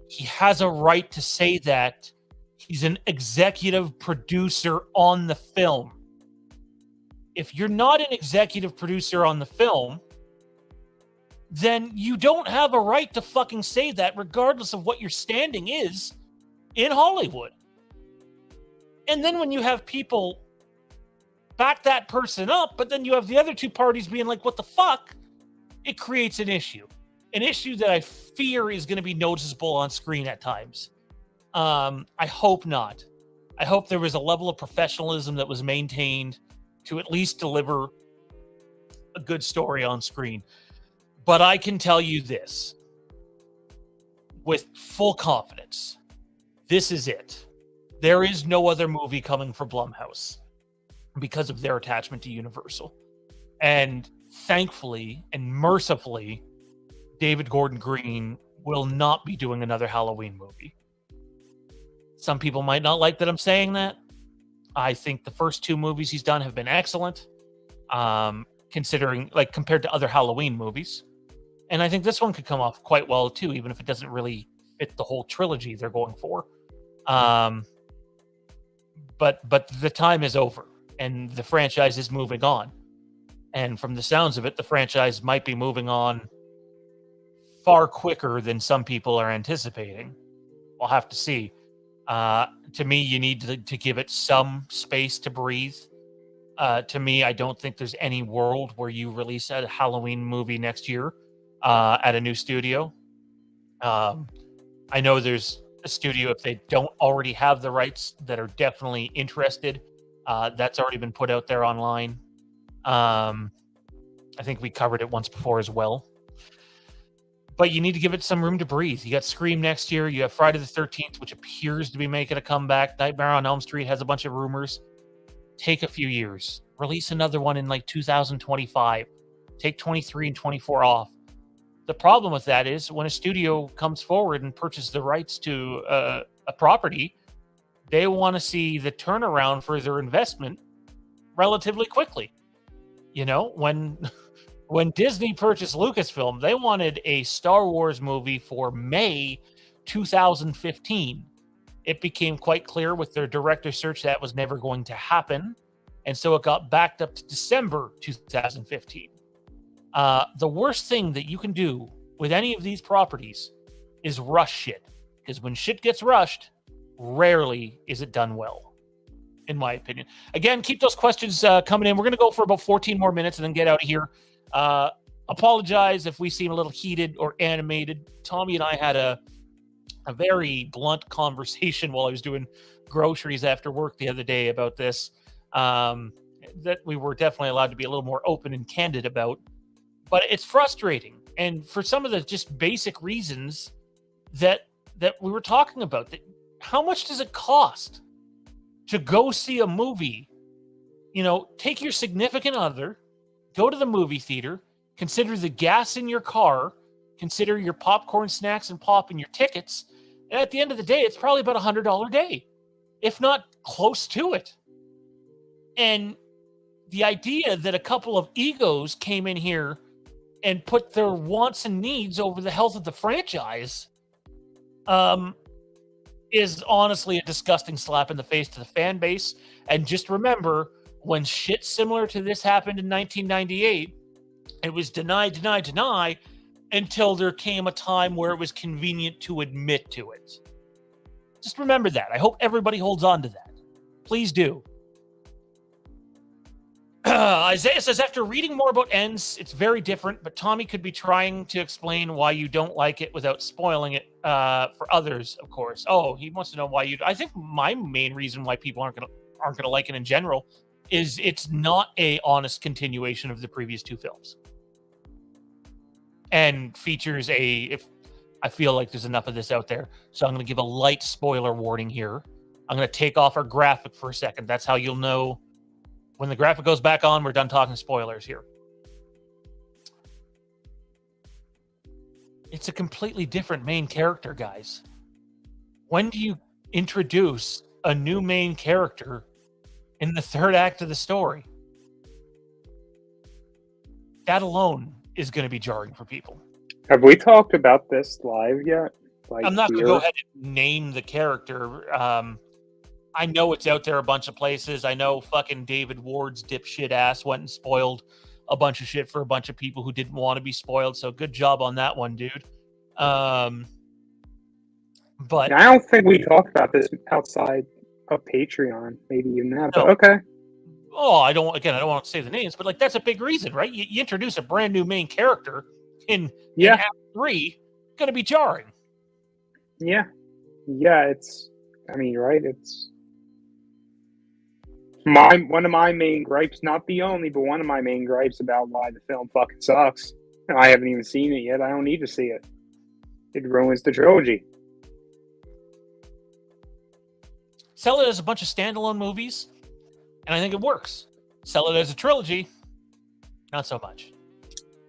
He has a right to say that. He's an executive producer on the film. If you're not an executive producer on the film, then you don't have a right to fucking say that, regardless of what your standing is in Hollywood. And then when you have people back that person up, but then you have the other two parties being like, what the fuck? it creates an issue that I fear is going to be noticeable on screen at times. I hope not. I hope there was a level of professionalism that was maintained to at least deliver a good story on screen. But I can tell you this with full confidence. This is it. There is no other movie coming for Blumhouse because of their attachment to Universal. And thankfully and mercifully, David Gordon Green will not be doing another Halloween movie. Some people might not like that I'm saying that. I think the first two movies he's done have been excellent, considering, like, compared to other Halloween movies. And I think this one could come off quite well too, even if it doesn't really fit the whole trilogy they're going for. But the time is over, and the franchise is moving on. And from the sounds of it, the franchise might be moving on far quicker than some people are anticipating. We'll have to see. To me, you need to give it some space to breathe. To me, I don't think there's any world where you release a Halloween movie next year at a new studio. I know there's a studio, if they don't already have the rights, that are definitely interested. That's already been put out there online. I think we covered it once before as well. But you need to give it some room to breathe. You got Scream next year. You have Friday the 13th, which appears to be making a comeback. Nightmare on Elm Street has a bunch of rumors. Take a few years. Release another one in like 2025. Take 23 and 24 off. The problem with that is when a studio comes forward and purchases the rights to a property, they want to see the turnaround for their investment relatively quickly. You know, when Disney purchased Lucasfilm, they wanted a Star Wars movie for May 2015. It became quite clear with their director search that was never going to happen, and so it got backed up to December 2015. The worst thing that you can do with any of these properties is rush shit, because when shit gets rushed, rarely is it done well, in my opinion. Again, keep those questions coming in. We're going to go for about 14 more minutes and then get out of here. Apologize if we seem a little heated or animated. Tommy and I had a very blunt conversation while I was doing groceries after work the other day about this, that we were definitely allowed to be a little more open and candid about. But it's frustrating. And for some of the just basic reasons that we were talking about, that how much does it cost to go see a movie? You know, take your significant other, go to the movie theater, consider the gas in your car, consider your popcorn, snacks, and pop and your tickets. And at the end of the day, it's probably about $100 a day, if not close to it. And the idea that a couple of egos came in here and put their wants and needs over the health of the franchise is honestly a disgusting slap in the face to the fan base. And just remember, when shit similar to this happened in 1998, it was deny until there came a time where it was convenient to admit to it. Just remember that. I hope everybody holds on to that. Please do. Isaiah says, after reading more about Ends, it's very different, but Tommy could be trying to explain why you don't like it without spoiling it for others, of course. Oh, he wants to know why you... I think my main reason why people aren't gonna like it in general is it's not a honest continuation of the previous two films. And features if I feel like there's enough of this out there, so I'm going to give a light spoiler warning here. I'm going to take off our graphic for a second. That's how you'll know when the graphic goes back on, we're done talking spoilers here. It's a completely different main character, guys. When do you introduce a new main character in the third act of the story? That alone is going to be jarring for people. Have we talked about this live yet? Like, I'm not going to go ahead and name the character. I know it's out there a bunch of places. I know fucking David Ward's dipshit ass went and spoiled a bunch of shit for a bunch of people who didn't want to be spoiled. So good job on that one, dude. But I don't think we talked about this outside of Patreon. Maybe even that. No. But okay. I don't want to say the names, but like that's a big reason, right? You introduce a brand new main character in Act 3, gonna be jarring. Yeah. It's, I mean, right? It's one of my main gripes, not the only, but one of my main gripes about why the film fucking sucks. And I haven't even seen it yet. I don't need to see it. It ruins the trilogy. Sell it as a bunch of standalone movies, and I think it works. Sell it as a trilogy, not so much.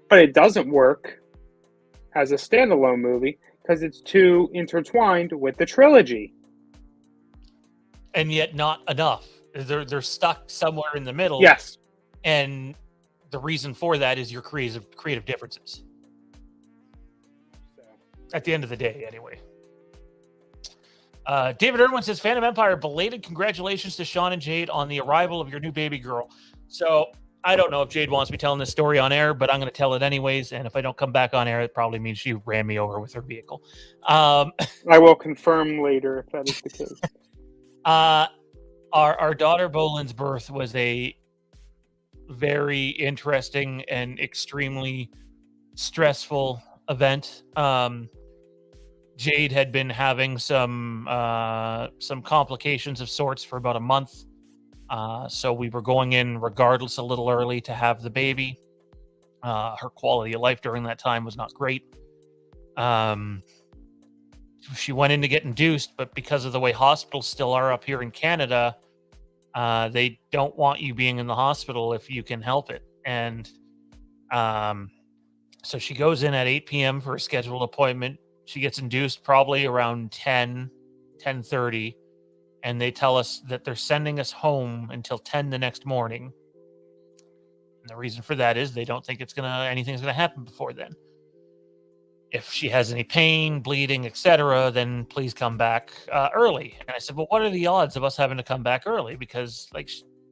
But it doesn't work as a standalone movie because it's too intertwined with the trilogy. And yet not enough. They're stuck somewhere in the middle. Yes. And the reason for that is your creative differences. At the end of the day, anyway. David Irwin says, Phantom Empire, belated congratulations to Shawn and Jade on the arrival of your new baby girl. So I don't know if Jade wants me telling this story on air, but I'm going to tell it anyways. And if I don't come back on air, it probably means she ran me over with her vehicle. I will confirm later if that is the case. Our daughter Bolin's birth was a very interesting and extremely stressful event. Jade had been having some complications of sorts for about a month. So we were going in regardless a little early to have the baby. Her quality of life during that time was not great. She went in to get induced, but because of the way hospitals still are up here in Canada, they don't want you being in the hospital if you can help it. And so she goes in at 8 p.m. for a scheduled appointment. She gets induced probably around 10:30, and they tell us that they're sending us home until 10 the next morning. And the reason for that is they don't think anything's gonna happen before then. If she has any pain, bleeding, etc., then please come back early. And I said, well, what are the odds of us having to come back early? Because like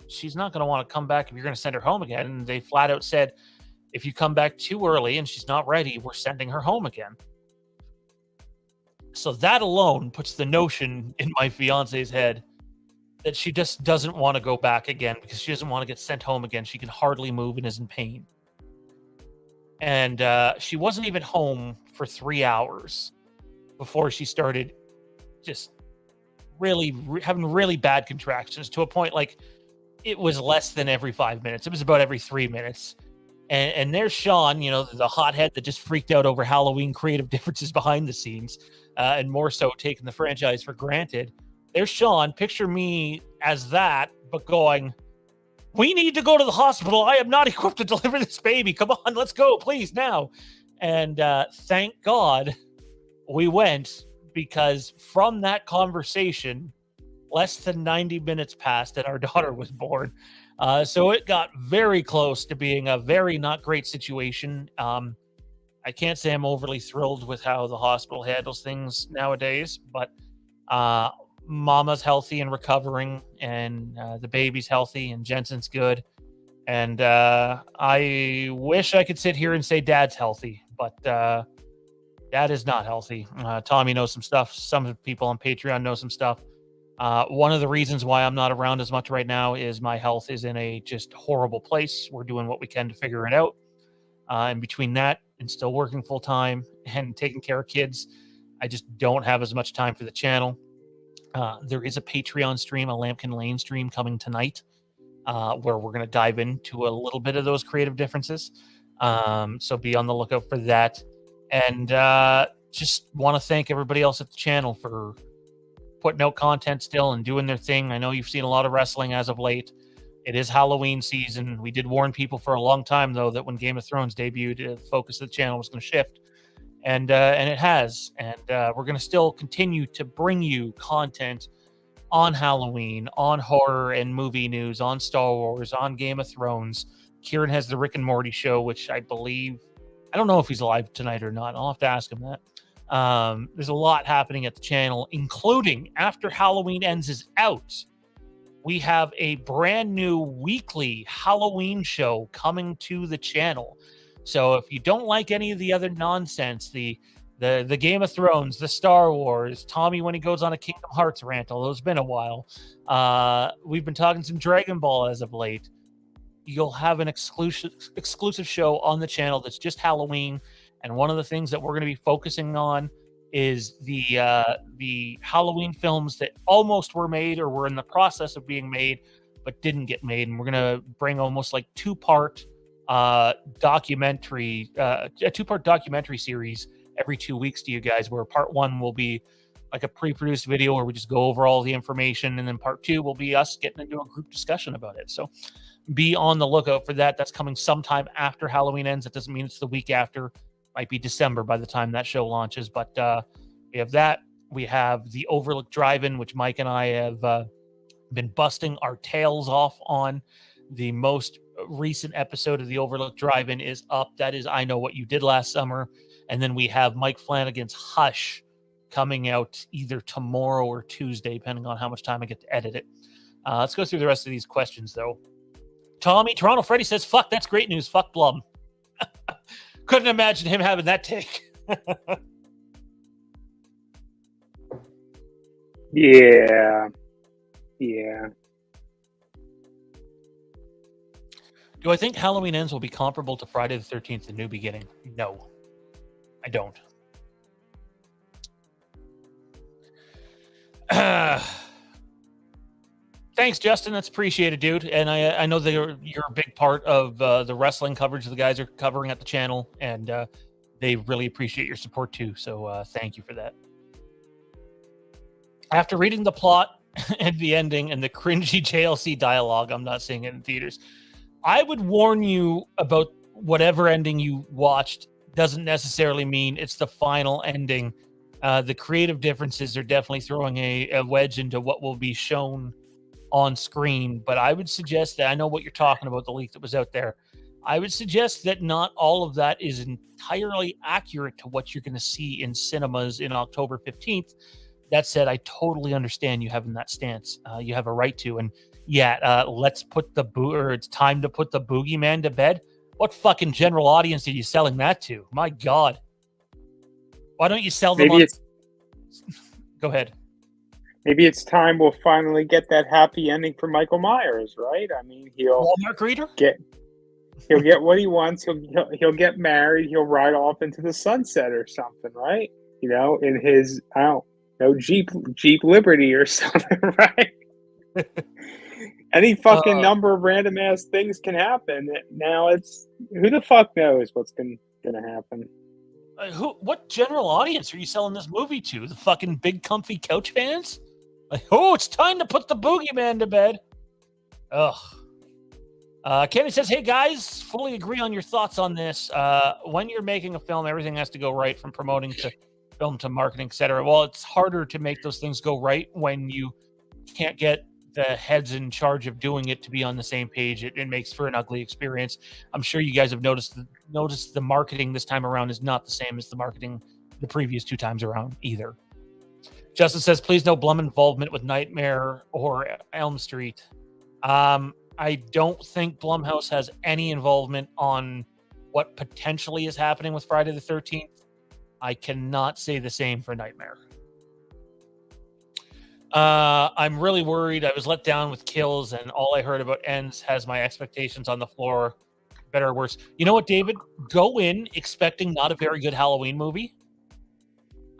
she's not going to want to come back if you're going to send her home again. And they flat out said, if you come back too early and she's not ready, we're sending her home again. So that alone puts the notion in my fiance's head that she just doesn't want to go back again because she doesn't want to get sent home again. She can hardly move and is in pain. And she wasn't even home for 3 hours before she started just really having really bad contractions, to a point like it was less than every 5 minutes. It was about every 3 minutes. And there's Shawn, the hothead that just freaked out over Halloween creative differences behind the scenes, and more so taking the franchise for granted. There's Shawn. Picture me as that, but going, we need to go to the hospital. I am not equipped to deliver this baby. Come on, let's go, please, now. And thank God we went, because from that conversation, less than 90 minutes passed and our daughter was born. So it got very close to being a very not great situation. I can't say I'm overly thrilled with how the hospital handles things nowadays, but Mama's healthy and recovering, and the baby's healthy, and Jensen's good. And I wish I could sit here and say Dad's healthy, but Dad is not healthy. Tommy knows some stuff. Some people on Patreon know some stuff. One of the reasons why I'm not around as much right now is my health is in a just horrible place. We're doing what we can to figure it out. And between that and still working full time and taking care of kids, I just don't have as much time for the channel. There is a Patreon stream, a Lampkin Lane stream coming tonight, where we're going to dive into a little bit of those creative differences. So be on the lookout for that. And just want to thank everybody else at the channel for putting out content still and doing their thing. I know you've seen a lot of wrestling as of late. It is Halloween season. We did warn people for a long time, though, that when Game of Thrones debuted, the focus of the channel was going to shift. And it has. And we're going to still continue to bring you content on Halloween, on horror and movie news, on Star Wars, on Game of Thrones. Kieran has the Rick and Morty show, which I believe, I don't know if he's alive tonight or not. I'll have to ask him that. There's a lot happening at the channel, including after Halloween Ends is out, we have a brand new weekly Halloween show coming to the channel. So if you don't like any of the other nonsense, the the Game of Thrones, the Star Wars, Tommy when he goes on a Kingdom Hearts rant, although it's been a while. We've been talking some Dragon Ball as of late. You'll have an exclusive show on the channel that's just Halloween, and one of the things that we're going to be focusing on is the Halloween films that almost were made or were in the process of being made but didn't get made. And we're going to bring almost like a two-part documentary series every 2 weeks to you guys, where part one will be like a pre-produced video where we just go over all the information, and then part two will be us getting into a group discussion about it. So be on the lookout for that. That's coming sometime after Halloween ends. It doesn't mean it's the week after. Might be December by the time that show launches. But we have that. We have the Overlook Drive-In, which Mike and I have been busting our tails off on. The most recent episode of the Overlook Drive-In is up. That is I Know What You Did Last Summer. And then we have Mike Flanagan's Hush coming out either tomorrow or Tuesday, depending on how much time I get to edit it. Let's go through the rest of these questions, though. Tommy, Toronto Freddy says, fuck, that's great news. Fuck Blum. Couldn't imagine him having that take. Yeah. Do I think Halloween Ends will be comparable to Friday the 13th, The New Beginning? No, I don't. Thanks, Justin. That's appreciated, dude. And I know that you're a big part of the wrestling coverage the guys are covering at the channel, and they really appreciate your support too. So thank you for that. After reading the plot and the ending and the cringy JLC dialogue, I'm not seeing it in theaters. I would warn you about whatever ending you watched doesn't necessarily mean it's the final ending. The creative differences are definitely throwing a wedge into what will be shown on screen, but I would suggest that I know what you're talking about, the leak that was out there. I would suggest that not all of that is entirely accurate to what you're going to see in cinemas in October 15th. That said, I totally understand you having that stance. You have a right to. And yeah, let's put it's time to put the boogeyman to bed. What fucking general audience are you selling that to? My God. Why don't you sell them Go ahead. Maybe it's time we'll finally get that happy ending for Michael Myers, right? I mean, Walmart greeter? He'll get what he wants. He'll get married. He'll ride off into the sunset or something, right? You know, in his Jeep Liberty or something, right? Any fucking number of random ass things can happen. Now it's who the fuck knows what's gonna happen. What general audience are you selling this movie to? The fucking big comfy couch fans? Like, oh, it's time to put the boogeyman to bed. Ugh. Kenny says, hey guys, fully agree on your thoughts on this. When you're making a film, everything has to go right, from promoting to film to marketing, etc. Well, it's harder to make those things go right when you can't get the heads in charge of doing it to be on the same page. It makes for an ugly experience. I'm sure you guys have noticed the marketing this time around is not the same as the marketing the previous two times around either. Justin says, please no Blum involvement with Nightmare or Elm Street. I don't think Blumhouse has any involvement on what potentially is happening with Friday the 13th. I cannot say the same for Nightmare. I'm really worried. I was let down with Kills, and all I heard about Ends has my expectations on the floor, better or worse. You know what, David? Go in expecting not a very good Halloween movie.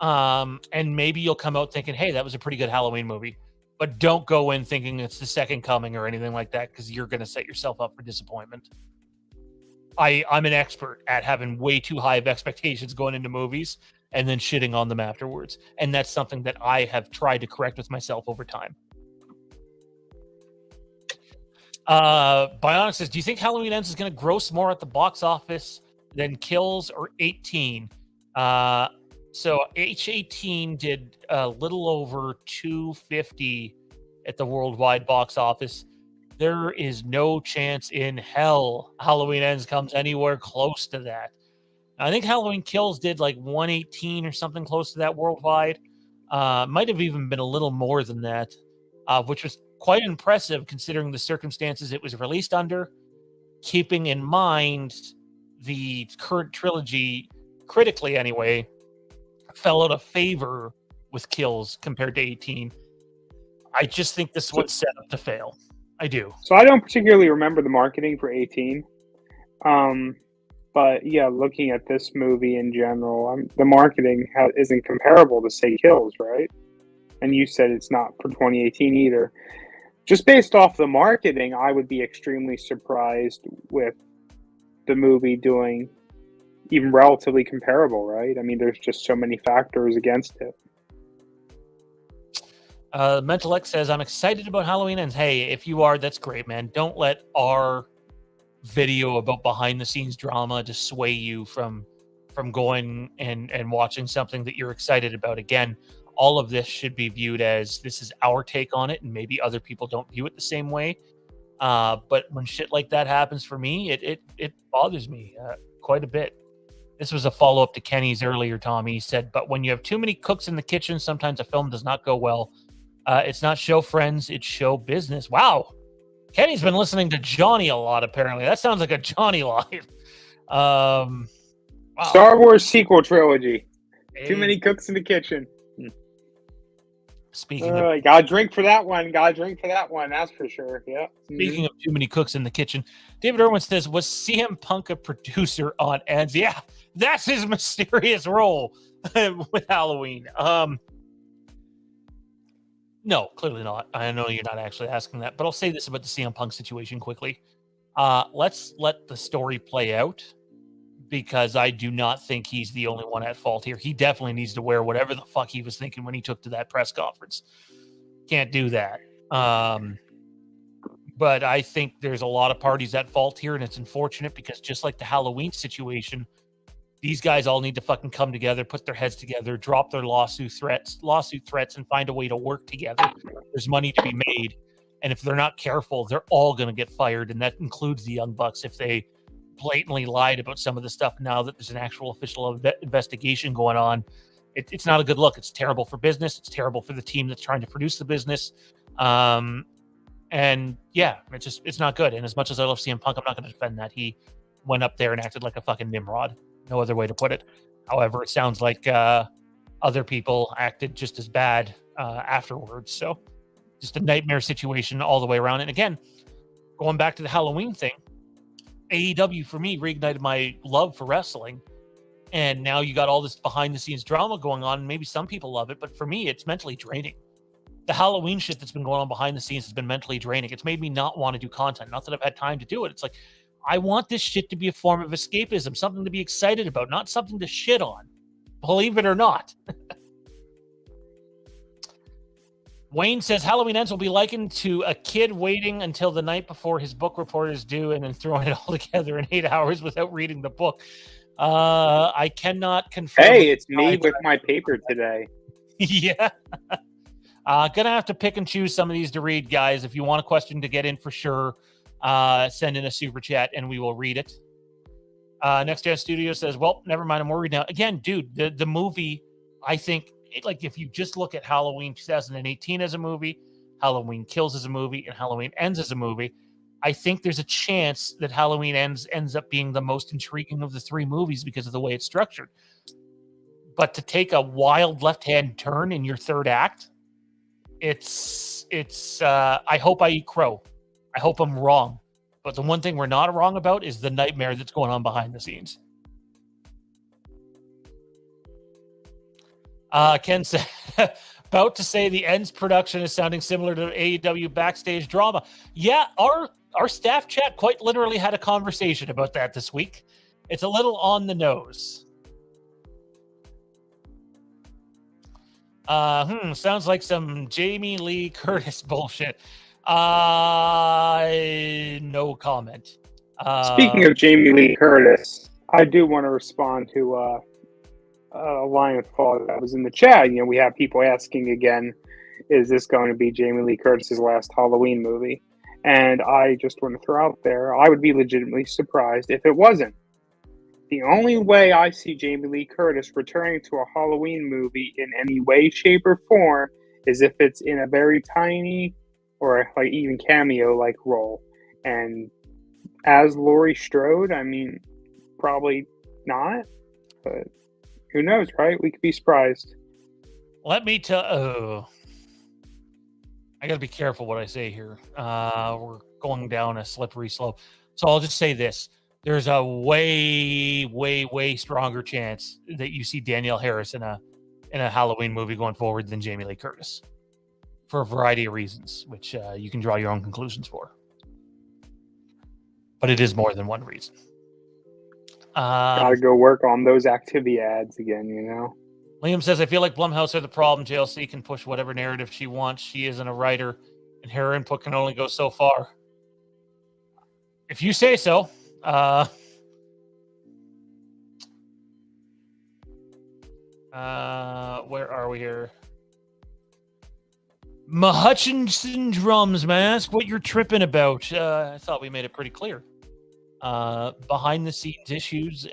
And maybe you'll come out thinking, hey, that was a pretty good Halloween movie. But don't go in thinking it's the second coming or anything like that, because you're going to set yourself up for disappointment. I'm an expert at having way too high of expectations going into movies and then shitting on them afterwards. And that's something that I have tried to correct with myself over time. Bionic says, do you think Halloween Ends is going to gross more at the box office than Kills or 18? So H18 did a little over 250 at the worldwide box office. There is no chance in hell Halloween Ends comes anywhere close to that. I think Halloween Kills did like 118 or something close to that worldwide. Might have even been a little more than that, which was quite impressive considering the circumstances it was released under, keeping in mind the current trilogy, critically anyway, fell out of favor with kills compared to 18. I just think this one's set up to fail. I do. So I don't particularly remember the marketing for 18. But yeah, looking at this movie in general, the marketing isn't comparable to, say, Kills, right? And you said it's not for 2018 either. Just based off the marketing, I would be extremely surprised with the movie doing even relatively comparable, right? I mean, there's just so many factors against it. Mental X says, I'm excited about Halloween Ends. Hey, if you are, that's great, man. Don't let our video about behind the scenes drama to sway you from going and watching something that you're excited about. Again, all of this should be viewed as this is our take on it, and maybe other people don't view it the same way. But when shit like that happens for me, it bothers me quite a bit. This was a follow-up to Kenny's earlier, Tommy. He said, but when you have too many cooks in the kitchen, sometimes a film does not go well. It's not show friends, it's show business. Wow. Kenny's been listening to Johnny a lot, apparently. That sounds like a Johnny line. Wow. Star Wars sequel trilogy. Too many cooks in the kitchen. Speaking of, gotta drink for that one. That's for sure. Yeah. Speaking of too many cooks in the kitchen, David Irwin says, was CM Punk a producer on Ends? Yeah, that's his mysterious role with Halloween. No, clearly not. I know you're not actually asking that, but I'll say this about the CM Punk situation quickly. Let's let the story play out, because I do not think he's the only one at fault here. He definitely needs to wear whatever the fuck he was thinking when he took to that press conference. Can't do that. But I think there's a lot of parties at fault here, and it's unfortunate because just like the Halloween situation, these guys all need to fucking come together, put their heads together, drop their lawsuit threats, and find a way to work together. There's money to be made. And if they're not careful, they're all going to get fired. And that includes the Young Bucks if they blatantly lied about some of the stuff now that there's an actual official investigation going on. It's not a good look. It's terrible for business. It's terrible for the team that's trying to produce the business. And yeah, it's not good. And as much as I love CM Punk, I'm not going to defend that. He went up there and acted like a fucking Nimrod. No other way to put it. However, it sounds like other people acted just as bad afterwards. So just a nightmare situation all the way around. And again, going back to the Halloween thing, AEW for me reignited my love for wrestling. And now you got all this behind the scenes drama going on. Maybe some people love it, but for me, it's mentally draining. The Halloween shit that's been going on behind the scenes has been mentally draining. It's made me not want to do content. Not that I've had time to do it. It's like, I want this shit to be a form of escapism, something to be excited about, not something to shit on. Believe it or not. Wayne says Halloween Ends will be likened to a kid waiting until the night before his book report is due and then throwing it all together in 8 hours without reading the book. I cannot confirm. Hey, it's me with my paper today. Yeah. Gonna have to pick and choose some of these to read, guys. If you want a question to get in for sure, send in a super chat and we will read it. Next Gen Studio says, well, never mind, I'm worried now. Again, dude, the movie, I think, like if you just look at Halloween 2018 as a movie, Halloween Kills as a movie, and Halloween Ends as a movie, I think there's a chance that Halloween ends up being the most intriguing of the three movies because of the way it's structured. But to take a wild left-hand turn in your third act, it's I hope I eat crow. I hope I'm wrong. But the one thing we're not wrong about is the nightmare that's going on behind the scenes. Ken said, about to say the Ends production is sounding similar to AEW backstage drama. Yeah, our staff chat quite literally had a conversation about that this week. It's a little on the nose. Sounds like some Jamie Lee Curtis bullshit. No comment. Speaking of Jamie Lee Curtis, I do want to respond to a line of thought that was in the chat. You know, we have people asking again, is this going to be Jamie Lee Curtis's last Halloween movie? And I just want to throw out there, I would be legitimately surprised if it wasn't. The only way I see Jamie Lee Curtis returning to a Halloween movie in any way, shape, or form is if it's in a very tiny or like even cameo-like role. And as Laurie Strode, I mean, probably not. But Who knows, right? We could be surprised. Let me tell. Oh, I got to be careful what I say here. We're going down a slippery slope. So I'll just say this: there's a way, way, way stronger chance that you see Danielle Harris in a Halloween movie going forward than Jamie Lee Curtis, for a variety of reasons, which you can draw your own conclusions for. But it is more than one reason. Gotta go work on those activity ads again, you know? Liam says, I feel like Blumhouse are the problem. JLC can push whatever narrative she wants. She isn't a writer, and her input can only go so far. If you say so. Where are we here? Mahutchinson drums, man. Ask what you're tripping about. I thought we made it pretty clear. Behind the scenes issues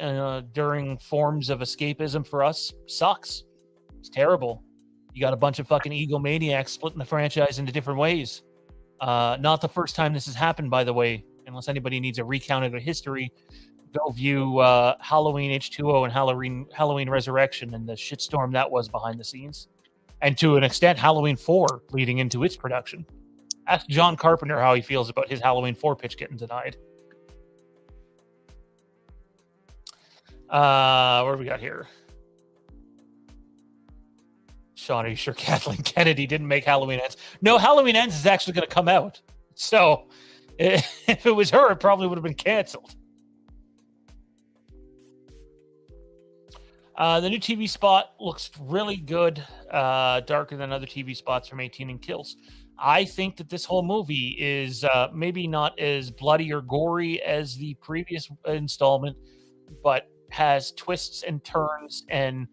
during forms of escapism for us sucks. It's terrible. You got a bunch of fucking egomaniacs splitting the franchise into different ways. Not the first time this has happened, by the way. Unless anybody needs a recount of the history, go view Halloween H2O and Halloween Resurrection and the shitstorm that was behind the scenes. And to an extent, Halloween 4 leading into its production. Ask John Carpenter how he feels about his Halloween 4 pitch getting denied. What do we got here? Shawn, are you sure Kathleen Kennedy didn't make Halloween Ends? No, Halloween Ends is actually going to come out. So if it was her, it probably would have been canceled. The new TV spot looks really good, darker than other TV spots from 18 and Kills. I think that this whole movie is maybe not as bloody or gory as the previous installment, but has twists and turns and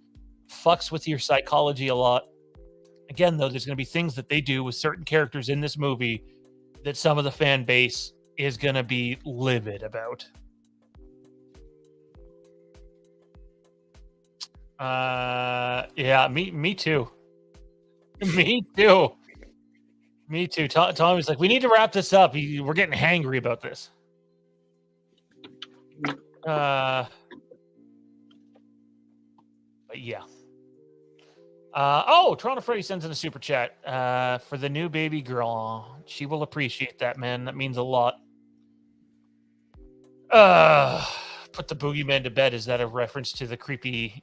fucks with your psychology a lot. Again, though, there's going to be things that they do with certain characters in this movie that some of the fan base is going to be livid about. Yeah, me too. Me too. Me too. Tom was like, we need to wrap this up. We're getting hangry about this. But yeah. Toronto Freddy sends in a super chat for the new baby girl. She will appreciate that, man. That means a lot. Put the boogeyman to bed. Is that a reference to the creepy,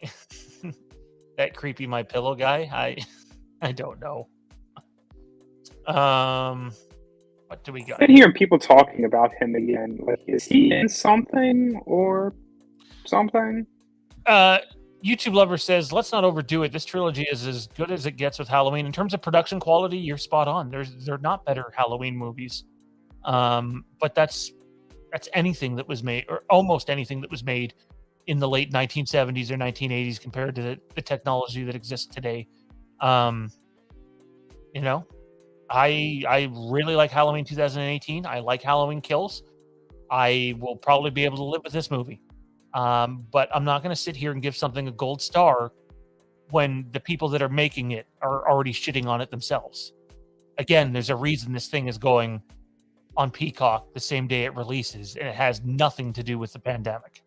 that creepy My Pillow guy? I don't know. What do we got? I've been hearing people talking about him again. Like, is he in something or something? YouTube Lover says, let's not overdo it. This trilogy is as good as it gets with Halloween. In terms of production quality, you're spot on. They're not better Halloween movies. But that's anything that was made, or almost anything that was made in the late 1970s or 1980s compared to the technology that exists today. I really like Halloween 2018. I like Halloween Kills. I will probably be able to live with this movie. But I'm not going to sit here and give something a gold star when the people that are making it are already shitting on it themselves. Again, there's a reason this thing is going on Peacock the same day it releases, and it has nothing to do with the pandemic.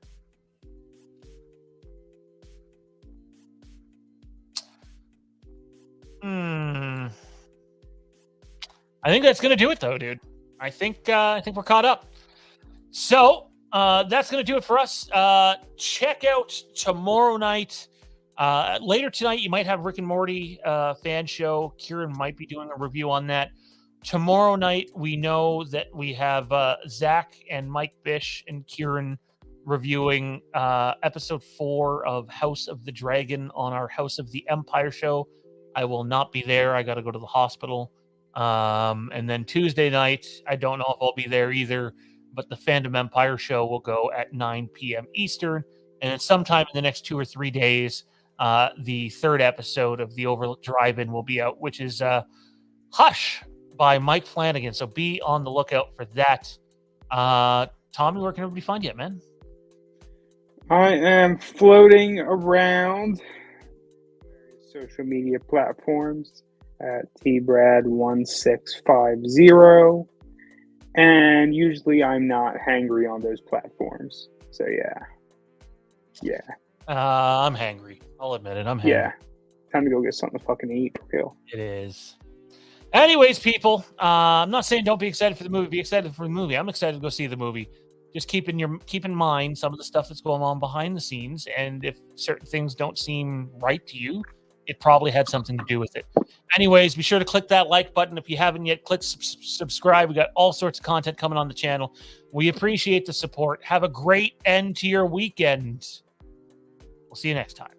I think that's going to do it, though, dude. I think we're caught up. So that's going to do it for us. Check out tomorrow night. Later tonight, you might have Rick and Morty fan show. Kieran might be doing a review on that. Tomorrow night, we know that we have Zach and Mike Bish and Kieran reviewing episode 4 of House of the Dragon on our House of the Empire show. I will not be there. I got to go to the hospital. And then Tuesday night, I don't know if I'll be there either, but the Fandom Empire show will go at 9 p.m. Eastern. And then sometime in the next 2 or 3 days, the 3rd episode of the Over Drive-In will be out, which is Hush by Mike Flanagan. So be on the lookout for that. Tommy, where can everybody find you, man? I am floating around social media platforms at tbrad1650, and usually I'm not hangry on those platforms. So yeah. I'm hangry. I'll admit it. I'm hangry. Yeah. Time to go get something to fucking eat. Real. It is. Anyways, people, I'm not saying don't be excited for the movie. Be excited for the movie. I'm excited to go see the movie. Just keep in mind some of the stuff that's going on behind the scenes, and if certain things don't seem right to you, it probably had something to do with it. Anyways, be sure to click that like button if you haven't yet. Click subscribe. We got all sorts of content coming on the channel. We appreciate the support. Have a great end to your weekend. We'll see you next time.